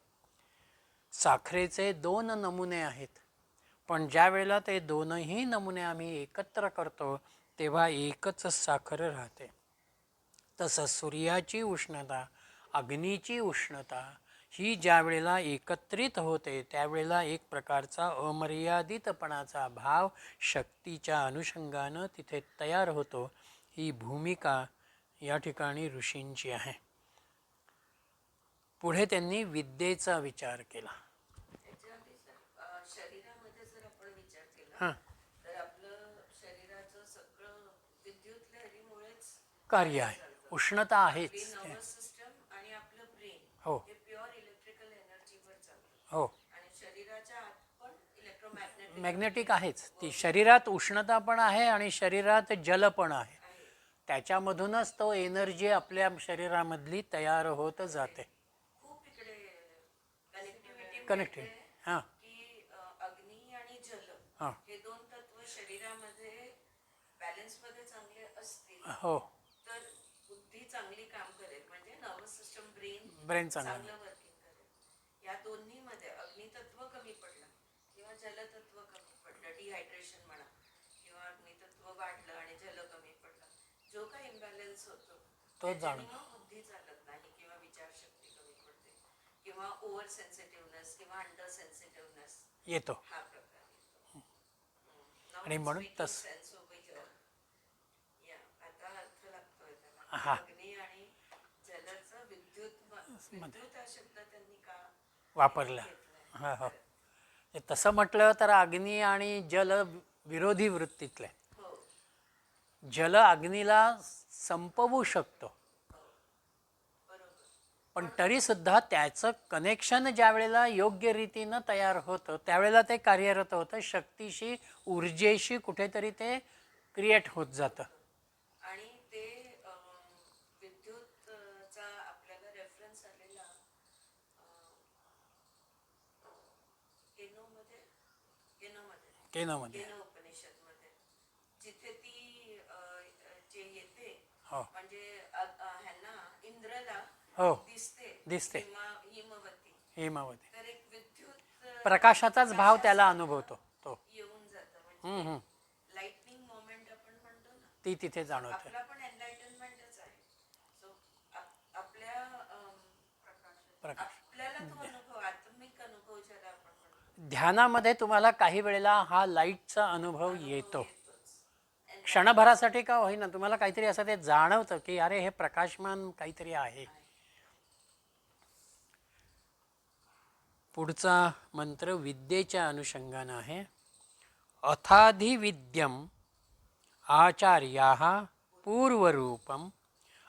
साखरेचे 2 नमुने आहेत, पण ज्या वेळेला ते दोनही नमुने आम्ही एकत्र करतो तेव्हा एकच साखर राहते. तसं सूर्याची उष्णता, अग्नीची उष्णता ही ज्या वेळेला एकत्रित होते त्यावेळेला एक प्रकारचा अमर्यादितपणाचा भाव शक्तीच्या अनुषंगानं तिथे तयार होतो. ही भूमिका या ठिकाणी ऋषींची आहे. पुढे त्यांनी विद्येचा विचार केला. त्याच्याआधी सर शरीरामध्ये जर आपण विचार केला हां, तर आपलं शरीराचं सगळं विद्युत लहरीमुळेच कार्य आहे, चालतं. उष्णता आपली आहेच. नर्वस सिस्टम आणि आपलं ब्रेन हो हे प्युअर इलेक्ट्रिकल एनर्जीवर चालतं हो, आणि शरीराच्या आत पण इलेक्ट्रोमॅग्नेटिक मॅग्नेटिक आहेच. ती शरीरात उष्णता पण आहे आणि शरीरात जल पण आहे. आहे. त्याच्यामधूनच तो एनर्जी आपल्या शरीरामधली तयार होत जाते. खूप इकडे कनेक्टिव्हिटी कनेक्टिव्ह. हां की अग्नी आणि जल हां. हे दोन तत्व शरीरामध्ये बॅलन्स मध्ये चांगले असतील हो, तर बुद्धी चांगली काम करेल, म्हणजे नर्वस सिस्टम ब्रेन ब्रेन चांगला. चांगलं वर्किंग करेल. या दोन्ही मध्ये अग्नितत्व कमी पडलं किंवा जलतत्व कमी पडलं, डिहायड्रेशन म्हणा, किंवा अग्नितत्व वाढलं आणि जल कमी पडलं, जो काही इम्बॅलन्स होतो तो त्याच्याने जाणवतो. मग बुद्धी चालत नाही किंवा विचारशक्ती कमी पडते किंवा ओव्हर सेन्सिटिव्हनेस किंवा अंडर सेन्सिटिव्हनेस येतो. हा प्रकार येतो. आणि म्हणून तस सेन्स ओव्हर या आता अर्थ लागतोय त्याला. हा. अग्नी आणि जलचं विद्युत हा शब्द त्यांनी का वापरला. घेतलाय? हां हो, तसं म्हटलं तर अग्नी आणि जल विरोधी वृत्तीतले. हो जल अग्नीला संपवू शकतो, हो बरोबर. पण तरीसुद्धा त्याचं कनेक्शन ज्या वेळेला योग्य रीतीनं तयार होतं त्यावेळेला ते कार्यरत होतं, शक्तीशी ऊर्जेशी कुठेतरी ते क्रिएट होत जातं. आणि ते विद्युतचा आपल्याला रेफरन्स आलेला केनोमध्ये केनोमध्ये केनोमध्ये. केनो उपनिषदमध्ये जिथे ती जे येते हो म्हणजे ह्यांना इंद्रला हो, दिसते हिमवती, हेमावती. तर एक विद्युत प्रकाशाचाच भाव त्याला अनुभवतो तो. येऊन जातं, म्हणजे लाइटनिंग मोमेंट आपण म्हणतो ना, ती तिथे जाणवते. आपला पण एनलाइटनमेंटच आहे. सो आपल्या प्रकाश आपल्याला तो अनुभव, आत्मिक अनुभव ज्याला आपण म्हणतो, ध्यानामध्ये तुम्हाला काही वेळेला हा लाईटचा अनुभव येतो. येतोच. क्षणभरासाठी का होईना तुम्हाला काहीतरी असं ते जाणवतं की अरे हे प्रकाशमान काहीतरी आहे. पुढचा मंत्र विद्येच्या अनुषंगानं आहे. अथाधिविद्यम आचार्याः पूर्वरूपम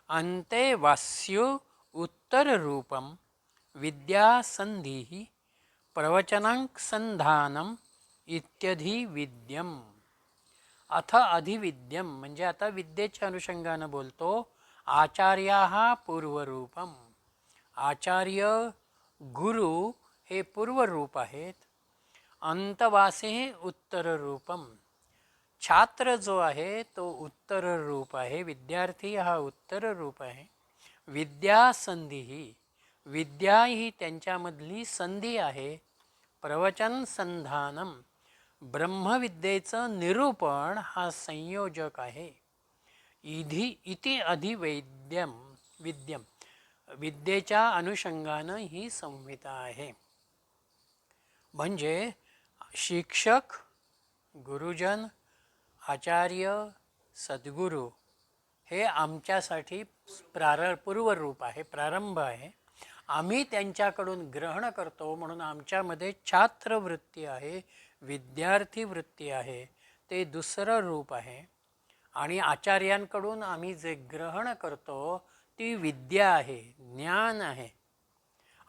अन्ते वास्यु उत्तररूपम विद्यासंधिः प्रवचनं संधानम इत्यधिविद्यम. अथ अधिविद्यम म्हणजे आता विद्येच्या अनुषंगानं बोलतो. आचार्याः पूर्वरूपम, आचार्य गुरु हे पूर्वरूप आहेत. अंतवासी उत्तररूपम, छात्र जो आहे तो उत्तर रूप आहे, विद्यार्थी हा उत्तर रूप आहे. विद्यासंधी ही, विद्या ही त्यांच्यामधली संधी आहे. प्रवचन संधानम, ब्रह्मविद्येचं निरूपण हा संयोजक आहे. इति अधिवैद्यम विद्यम, विद्येच्या अनुषंगानं ही संहिता आहे. म्हणजे शिक्षक, गुरुजन, आचार्य, सद्गुरू हे आमच्यासाठी पूर्वरूप आहे, प्रारंभ आहे. आम्ही त्यांच्याकडून ग्रहण करतो म्हणून आमच्यामध्ये छात्रवृत्ती आहे, विद्यार्थी वृत्ती आहे, ते दुसरं रूप आहे. आणि आचार्यांकडून आम्ही जे ग्रहण करतो ती विद्या आहे, ज्ञान आहे.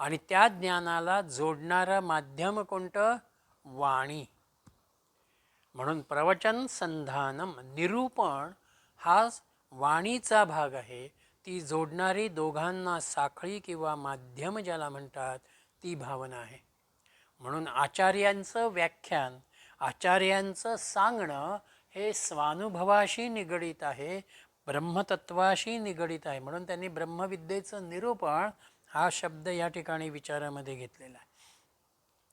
आणि त्या ज्ञानाला जोडणारं माध्यम कोणतं? वाणी. म्हणून प्रवचन संधानम, निरूपण हा वाणीचा भाग आहे. ती जोडणारी दोघांना साखळी किंवा माध्यम ज्याला म्हणतात ती भावना आहे. म्हणून आचार्यांचं व्याख्यान, आचार्यांचं सांगणं हे स्वानुभवाशी निगडित आहे, ब्रह्मतत्वाशी निगडित आहे. म्हणून त्यांनी ब्रह्मविद्येचं निरूपण हा शब्द या ठिकाणी विचारामध्ये घेतलेला आहे.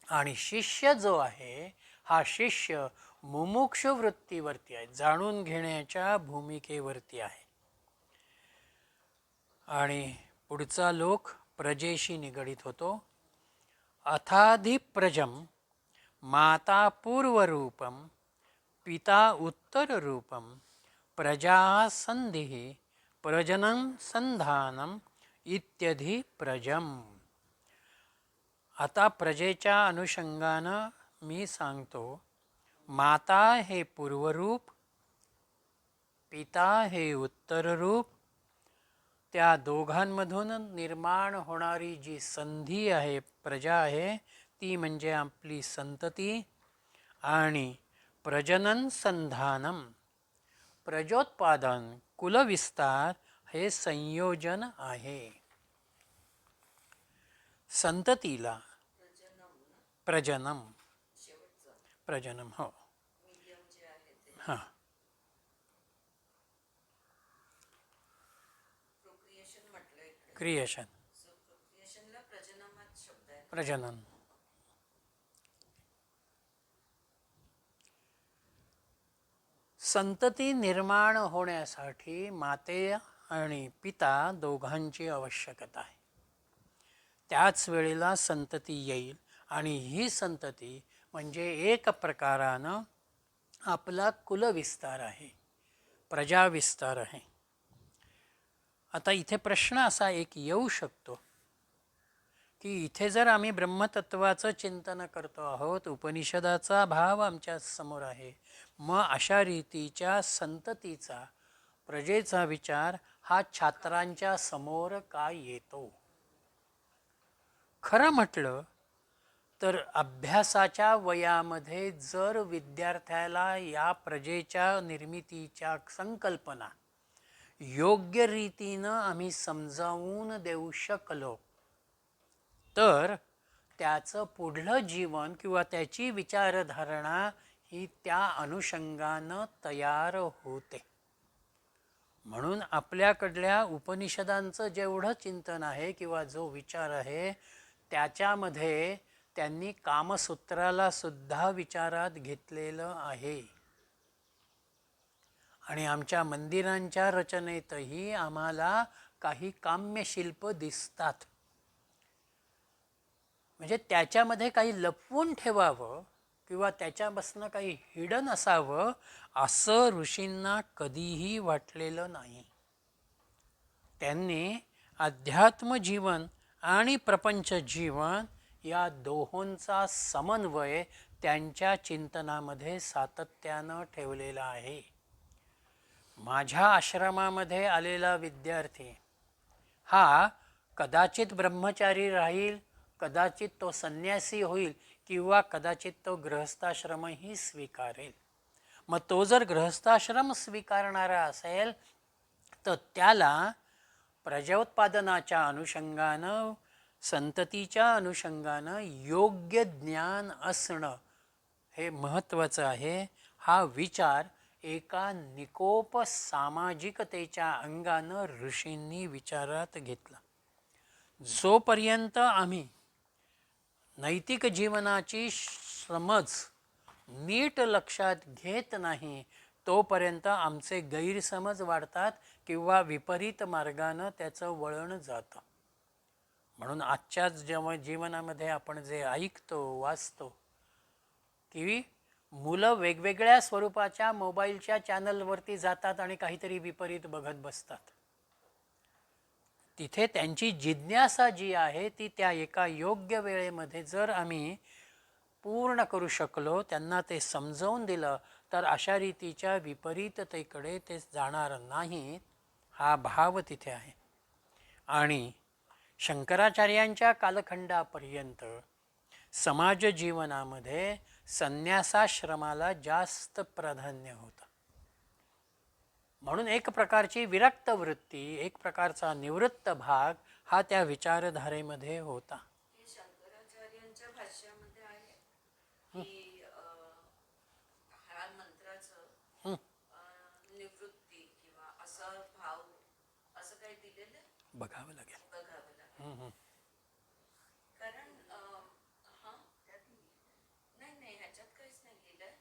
आणि शिष्य जो आहे हा शिष्य मुमुक्षु वृत्तीवरती आहे, जाणून घेण्याच्या भूमिकेवरती आहे. आणि पुढचा लोक प्रजेशी निगडित होतो. अथाधिप्रजम माता पूर्वरूपम पिता उत्तररूपम प्रजा संधि प्रजनं संधानम इत्यधि प्रजम. आता प्रजेच्या अनुषंगानं मी सांगतो, माता हे पूर्वरूप, पिता हे उत्तररूप, त्या दोघांमधून निर्माण होणारी जी संधी आहे, प्रजा आहे, ती म्हणजे आपली संतती. आणि प्रजनन संधानम, प्रजोत्पादन, कुलविस्तार हे संयोजन आहे. संततीला प्रजनम, प्रजनम, हो, हां, प्रोक्रिएशन म्हटलं इकडे. क्रिएशन, सो प्रोक्रिएशनला प्रजनन हाच शब्द आहे. प्रजनन. संतती निर्माण होण्यासाठी माते आणि पिता दोघांची आवश्यकता आहे. त्याच वेळेला संतती येईल आणि ही संतती म्हणजे एक प्रकारानं आपला कुलविस्तार आहे, प्रजाविस्तार आहे. आता इथे प्रश्न असा एक येऊ शकतो की इथे जर आम्ही ब्रह्मतत्वाचं चिंतन करतो आहोत, उपनिषदाचा भाव आमच्या समोर आहे, मग अशा रीतीच्या संततीचा, प्रजेचा विचार हा छात्रांच्या समोर का येतो? खरं म्हटलं तर अभ्यासाच्या वयामध्ये जर विद्यार्थ्याला या प्रजेच्या निर्मितीच्या संकल्पना योग्य रीतीनं आम्ही समजावून देऊ शकलो तर त्याचं पुढलं जीवन किंवा त्याची विचारधारणा ही त्या अनुषंगानं तयार होते. म्हणून आपल्याकडल्या उपनिषदांचं जेवढं चिंतन आहे किंवा जो विचार आहे त्याच्यामध्ये त्यांनी कामसूत्राला सुद्धा विचारात घेतलेलं आहे. आणि आमच्या मंदिरांच्या रचनेतही आम्हाला काही काम्यशिल्प दिसतात. म्हणजे त्याच्यामध्ये काही लपवून ठेवावं किंवा त्याच्यापासून काही हिडन असावं असं ऋषींना कधीही वाटलेलं नाही. त्यांनी अध्यात्म जीवन आणि प्रपंच जीवन या दोहोंचा समन्वय त्यांच्या चिंतनामध्ये सातत्यानं ठेवलेला आहे. माझ्या आश्रमामध्ये आलेला विद्यार्थी हा कदाचित ब्रह्मचारी राहील, कदाचित तो संन्यासी होईल किंवा कदाचित तो गृहस्थाश्रमही स्वीकारेल. मग तो जर गृहस्थाश्रम स्वीकारणारा असेल तर त्याला प्रजोत्पादनाच्या अनुषंगानं, संततीच्या अनुषंगानं योग्य ज्ञान असणं हे महत्त्वाचं आहे. हा विचार एका निकोप सामाजिकतेच्या अंगानं ऋषींनी विचारात घेतला. जोपर्यंत आम्ही नैतिक जीवनाची समज नीट लक्षात घेत नाही तोपर्यंत आमचे गैरसमज वाढतात किंवा विपरीत मार्गानं त्याचं वळण जातं. म्हणून आजच्याच जीवनामध्ये आपण जे ऐकतो, वाचतो की मुलं वेगवेगळ्या स्वरूपाच्या मोबाईलच्या चॅनलवरती जातात आणि काहीतरी विपरीत बघत बसतात. तिथे त्यांची जिज्ञासा जी आहे ती त्या एका योग्य वेळेमध्ये जर आम्ही पूर्ण करू शकलो, त्यांना ते समजावून दिलं तर अशा रीतीच्या विपरीततेकडे ते जाणार नाहीत, हा भाव तिथे आहे. आणि शंकराचार्यांच्या कालखंडापर्यंत समाज जीवनामध्ये संन्यासाश्रमाला जास्त प्राधान्य होतं. म्हणून एक प्रकारची विरक्त वृत्ती, एक प्रकारचा निवृत्त भाग हा त्या विचारधारेमध्ये होता. हे शंकराचार्यांच्या भाष्यामध्ये आहे की हा मंत्राचं निवृत्ती किंवा असा भाव असं काही दिलेलं आहे? बघावं लागेल. कारण नाही ह्याच्यात काहीच नाही लिहिलंय.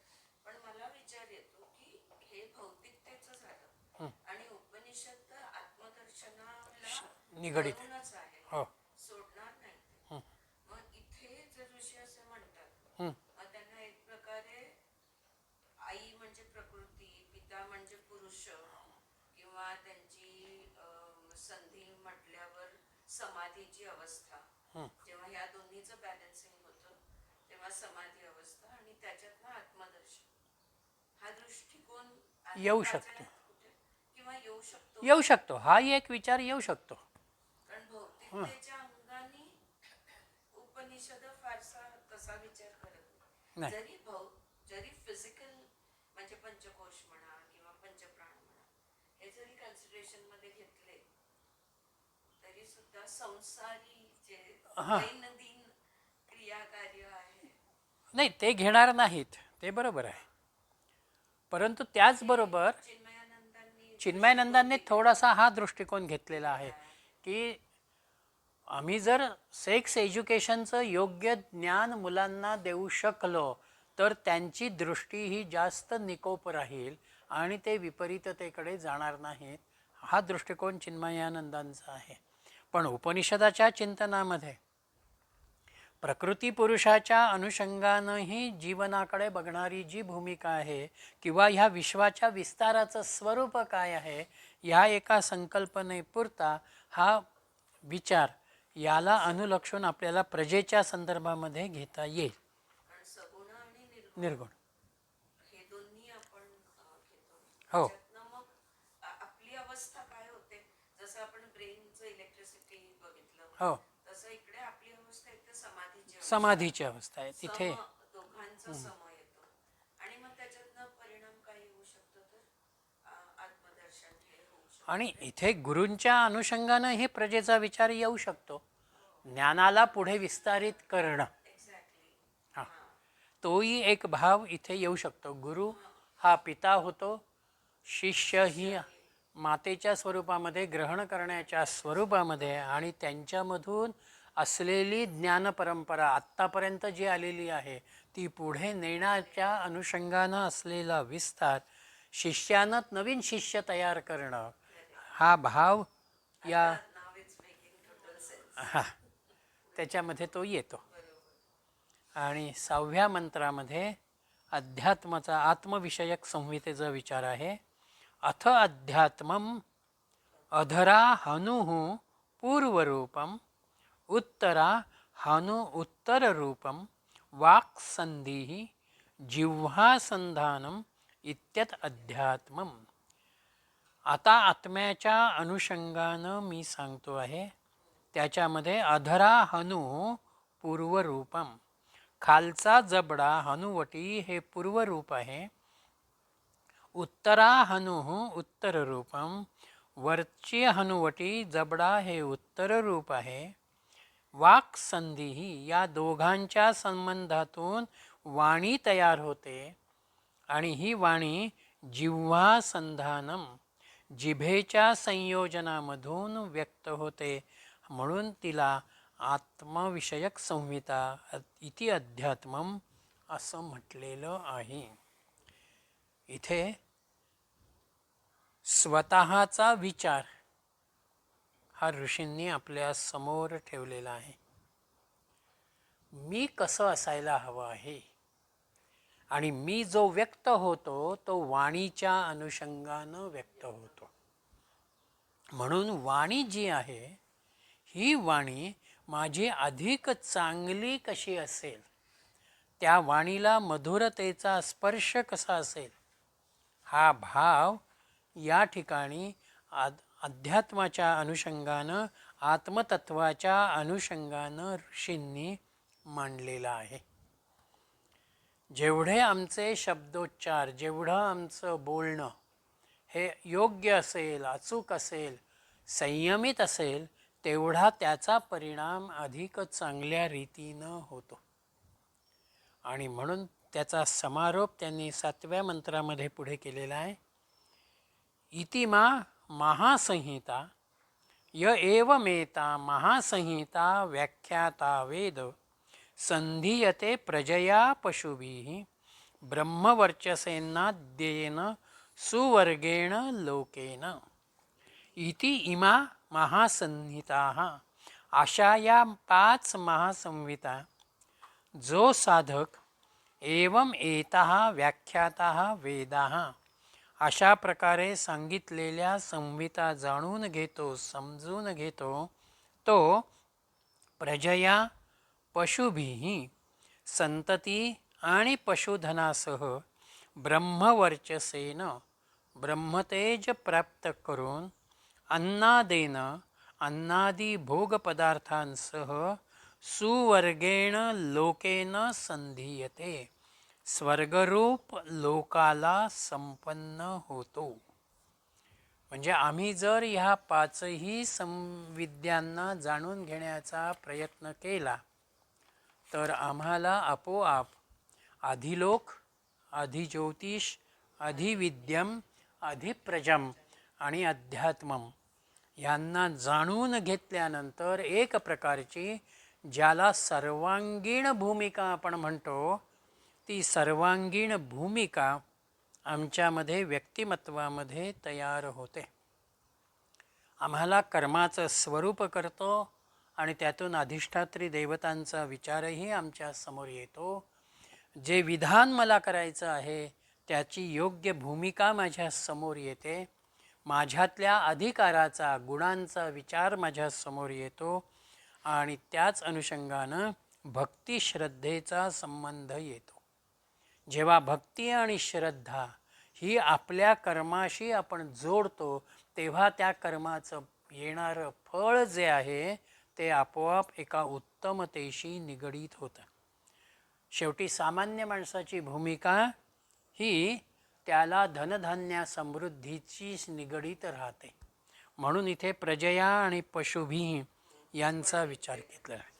पण मला विचार येतो की हे भौतिकतेचं झालं आणि उपनिषद आत्मदर्शनाला निगडीत धरूनच आहे, हो. सोडणार नाही. मग इथे जर ऋषी असे म्हणतात मग त्यांना एक प्रकारे आई म्हणजे प्रकृती, पिता म्हणजे पुरुष किंवा त्यांची संधी म्हटल्यावर समाधीची अवस्था जेव्हा ह्या दोन्हीचं बॅलन्सिंग होतं तेव्हा समाधी अवस्था आणि त्याच्यातनं आत्मदर्शन हा दृष्टिकोन आहे येऊ का शकतो. आचरणात कुठे किंवा येऊ शकतो येऊ शकतो, हाही एक विचार येऊ शकतो. कारण भौतिकतेच्या अंगाने उपनिषद फारसा तसा विचार करत नाही. नाही. जरी फिजिकल म्हणजे पंचकोश म्हणा किंवा पंचप्राण म्हणा हे जरी कन्सिडरेशन मध्ये घेतले तरी सुद्धा संसारी जे दैनंदिन क्रियाकार्य आहे नाही, ते घेणार नाहीत, ते बरोबर आहे. परंतु त्याचबरोबर चिन्मयानंदांनी थोडासा हा दृष्टिकोन घेतलेला आहे की आम्ही जर सेक्स एज्युकेशनचं योग्य ज्ञान मुलांना देऊ शकलो तर त्यांची दृष्टी ही जास्त निकोप राहील आणि ते विपरीततेकडे जाणार नाहीत. हा दृष्टिकोन चिन्मयानंदांचा आहे. पण उपनिषदाच्या चिंतनामध्ये प्रकृती पुरुषाच्या अनुषंगानंही जीवनाकडे बघणारी जी भूमिका आहे किंवा ह्या विश्वाच्या विस्ताराचं स्वरूप काय आहे ह्या एका संकल्पनेपुरता हा विचार याला अनुलक्षून आपल्याला प्रजेच्या संदर्भामध्ये घेता येईल. कारण सगुण आणि निर्गुण हे दोन्ही आपण घेतो. हो. त्याच्यातनं मग आपली अवस्था काय होते जसं आपण ब्रेनचं इलेक्ट्रिसिटी बघितलं हो, तसं इकडे आपली अवस्था एक तर समाधीची अवस्था आहे तिथे. दोघांचं सम येतो आणि मग त्याच्यातनं परिणाम काय येऊ शकतो तर आत्मदर्शन हे होऊ शकतं. आणि इथे गुरूंच्या अनुषंगानं हे प्रजेचा विचार येऊ शकतो. ज्ञानाला पुढे विस्तारित करणं, एक्झॅक्टली. हां, तोही एक भाव इथे येऊ शकतो. गुरु हा पिता होतो, शिष्य ही मातेच्या स्वरूपामध्ये ग्रहण करण्याच्या स्वरूपामध्ये आणि त्यांच्यामधून असलेली ज्ञानपरंपरा आत्तापर्यंत जी आलेली आहे ती पुढे नेण्याच्या अनुषंगानं असलेला विस्तार, शिष्यानं नवीन शिष्य तयार करणं, हा भाव या नाव इज मेकिंग टोटल सेन्स. हा त्याच्यामध्ये तो येतो. आणि 6व्या मंत्रामध्ये अध्यात्माचा आत्मविषयक संहितेचा विचार आहे. अथ अध्यात्मम अधरा हनुः पूर्वरूपम उत्तरा हनु उत्तररूपम वाक्संधिः जिह्वासंधानम इत्यत अध्यात्मम. आता आत्म्याच्या अनुषंगानं मी सांगतो आहे. त्याच्यामध्ये अधरा हनु पूर्वरूपम, खालचा जबडा हनुवटी हे पूर्वरूप आहे. उत्तरा हनु उत्तररूपम, वरची हनुवटी जबडा हे उत्तररूप आहे. वाक्संधी या दोघांच्या संबंधातून वाणी तयार होते आणि ही वाणी जिह्वासंधानम जिभेच्या संयोजनामधून व्यक्त होते म्हणून तिला आत्मविषयक संहिता इति अध्यात्मम असं म्हटलेलं आहे. इथे स्वतःचा विचार हा ऋषींनी आपल्या समोर ठेवलेला आहे. मी कसं असायला हवं आहे आणि मी जो व्यक्त होतो तो वाणीच्या अनुषंगानं व्यक्त होतो. म्हणून वाणी जी आहे ही वाणी माझी अधिक चांगली कशी असेल, त्या वाणीला मधुरतेचा स्पर्श कसा असेल, हा भाव या ठिकाणी अध्यात्माच्या अनुषंगानं आत्मतत्वाच्या अनुषंगानं ऋषींनी मांडलेला आहे. जेवढे आमचे शब्दोच्चार, जेवढं आमचं बोलणं हे योग्य असेल, अचूक असेल, संयमित असेल तेवढा त्याचा परिणाम अधिक चांगल्या रीतीनं होतो. आणि म्हणून त्याचा समारोप त्यांनी 7व्या मंत्रामध्ये पुढे केलेला आहे. इतिमा महासंहिता य एवमेता महासंहिता व्याख्याता वेद संधीयते प्रजया पशुभिः ब्रह्मवर्चसेनाद्येन सुवर्गेण लोकेन. इति इमा महासंहिताः, अशा या 5 महासंहिता जो साधक एवं एताः व्याख्याताः वेदाः अशा प्रकारे सांगितलेल्या संहिता जाणून घेतो, समजून घेतो, तो प्रजया पशुभिः संतती आणि पशुधनासह ब्रह्मवर्चसेन ब्रह्मतेज प्राप्त करून अन्नादेन अन्नादी भोगपदार्थांसह सुवर्गेण लोकेन संधीयते स्वर्गरूप लोकाला संपन्न होतो. म्हणजे आम्ही जर ह्या पाचही संविद्यांना जाणून घेण्याचा प्रयत्न केला तर आम्हाला आपोआप अधिलोक, अधिज्योतिष, अधिविद्यम, अधिप्रजम आणि अध्यात्मम यांना जाणून घेतल्यानंतर एक प्रकारची ज्याला सर्वांगीण भूमिका आपण म्हणतो ती सर्वांगीण भूमिका आमच्यामध्ये व्यक्तिमत्वामध्ये तयार होते. आम्हाला कर्माचं स्वरूप करतो आणि त्यातून अधिष्ठात्री देवतांचा विचारही आमच्या समोर येतो. जे विधान मला करायचं आहे त्याची योग्य भूमिका माझ्या समोर येते. माझ्यातल्या अधिकाराचा गुणांचा विचार माझ्या समोर येतो आणि त्याच अनुषंगानं भक्ती श्रद्धेचा संबंध येतो. जेव्हा भक्ती आणि श्रद्धा ही आपल्या कर्माशी आपण जोडतो तेव्हा त्या कर्माचं येणारं फळ जे आहे ते आपोआप एका उत्तमतेशी निगडीत होतं. शेवटी सामान्य माणसाची भूमिका ही त्याला धनधान्य समृद्धीची निगडीत राहते. म्हणून इथे प्रजया आणि पशुभी यांचा विचार केला आहे.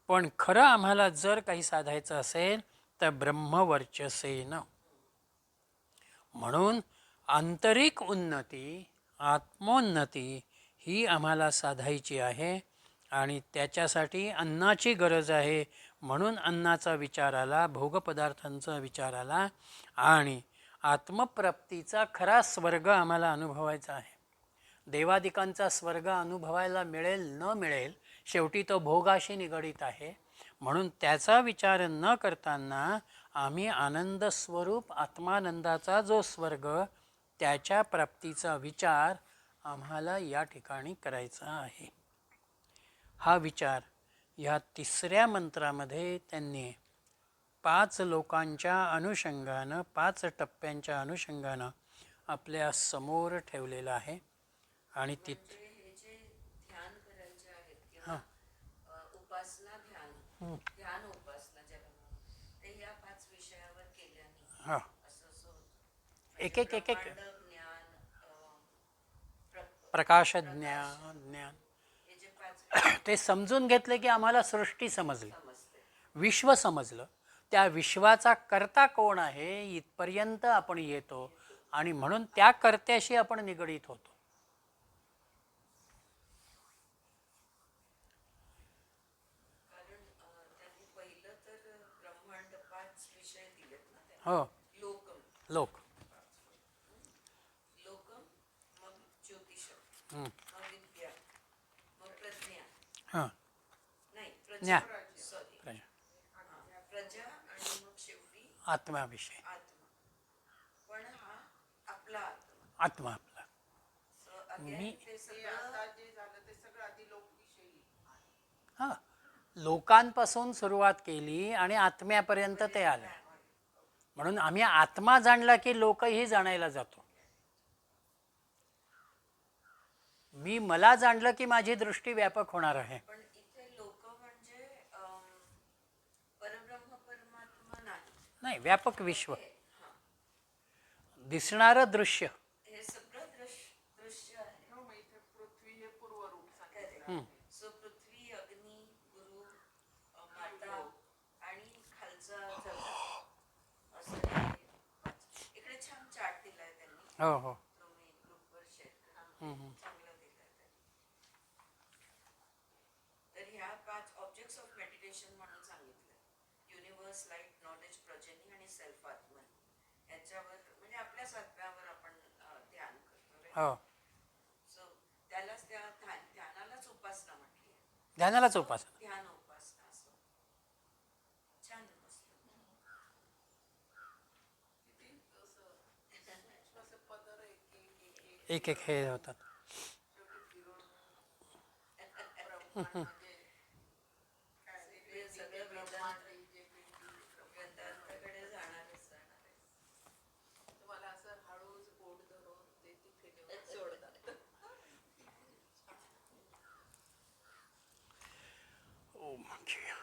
पण खरं आम्हाला जर काही साधायचं असेल तर ब्रह्मवर्चसेन. म्हणून आंतरिक उन्नती, आत्मोन्नती ही आम्हाला साधायची आहे आणि त्याच्यासाठी अन्नाची गरज आहे. म्हणून अन्नाचा विचार आला, भोगपदार्थांचा विचार आला आणि आत्मप्राप्तीचा खरा स्वर्ग आम्हाला अनुभवायचा आहे. देवादिकांचा स्वर्ग अनुभवायला मिळेल न मिळेल शेवटी तो भोगाशी निगडीत आहे. म्हणून त्याचा विचार न करताना आम्ही आनंद स्वरूप आत्मानंदाचा जो स्वर्ग त्याच्या प्राप्तीचा विचार आम्हाला या ठिकाणी करायचा आहे. हा विचार या तिसऱ्या मंत्रामध्ये त्यांनी 5 लोकांच्या अनुषंगानं, 5 टप्प्यांच्या अनुषंगानं आपल्या समोर ठेवलेला आहे. आणि हे जे ध्यान करायचे आहेत किंवा उपासना ध्यान ध्यान उपासना ज्याला म्हणतात ते या 5 विषयावर केल्याने हां असं एक एक एक एक ज्ञान प्रकाश ज्ञान हे जे 5 ते समजून घेतले की आम्हाला सृष्टी समजली, समजते. विश्व समजलं. त्या विश्वाचा कर्ता कोण आहे इथपर्यंत आपण येतो आणि म्हणून त्या कर्त्याशी आपण निगडीत होतो. कारण त्यांनी पहिलं तर ब्रह्मांड 5 विषय दिलेत ना त्यांनी. हो, लोकम लोक, लोकम, मग ज्योतिष, हं, मग विद्या, मग प्रज्ञा, हां, नाही ज्ञा, सॉरी प्रजा, प्रजा आणि मग शेवटी आत्म्याविषयी, आत्मा. पण हा आपला आत्मा. आत्मा आपला. So again ते सगळं हां, लोकांपासून सुरुवात केली आणि आत्म्यापर्यंत ते आले. म्हणून आम्ही आत्मा जाणला की लोकही जाणायला जातो. मी मला जाणलं की माझी दृष्टी व्यापक होणार आहे. पण इथे लोक म्हणजे परब्रह्म परमात्मा नाही, व्यापक विश्व, दिसणारं दृश्य. हे सगळं दृश्य आहे. पृथ्वी हे पूर्वरूप सो पृथ्वी, अग्नी, गुरु, माता आणि खालचा जल असं इकडे छान चार्ट दिलाय त्यांनी. हो हो, तो मी ग्रुपवर शेअर करेन. चांगला दिलाय त्यांनी. तर ह्या 5 ऑब्जेक्ट्स ऑफ मेडिटेशन म्हणून सांगितलं. युनिवर्स, लाईट, नॉलेज, प्रोजेनी आणि सेल्फ आत्मन याच्यावर म्हणजे आपल्याच आत्म्यावर आपण ध्यान करतो. हो, सो त्यालाच त्या ध्यानालाच उपासना म्हटली आहे. ध्यानालाच उपासना. ध्यान उपासना असं छान मस्त. एक एक हे होतात. ओम घेऊया.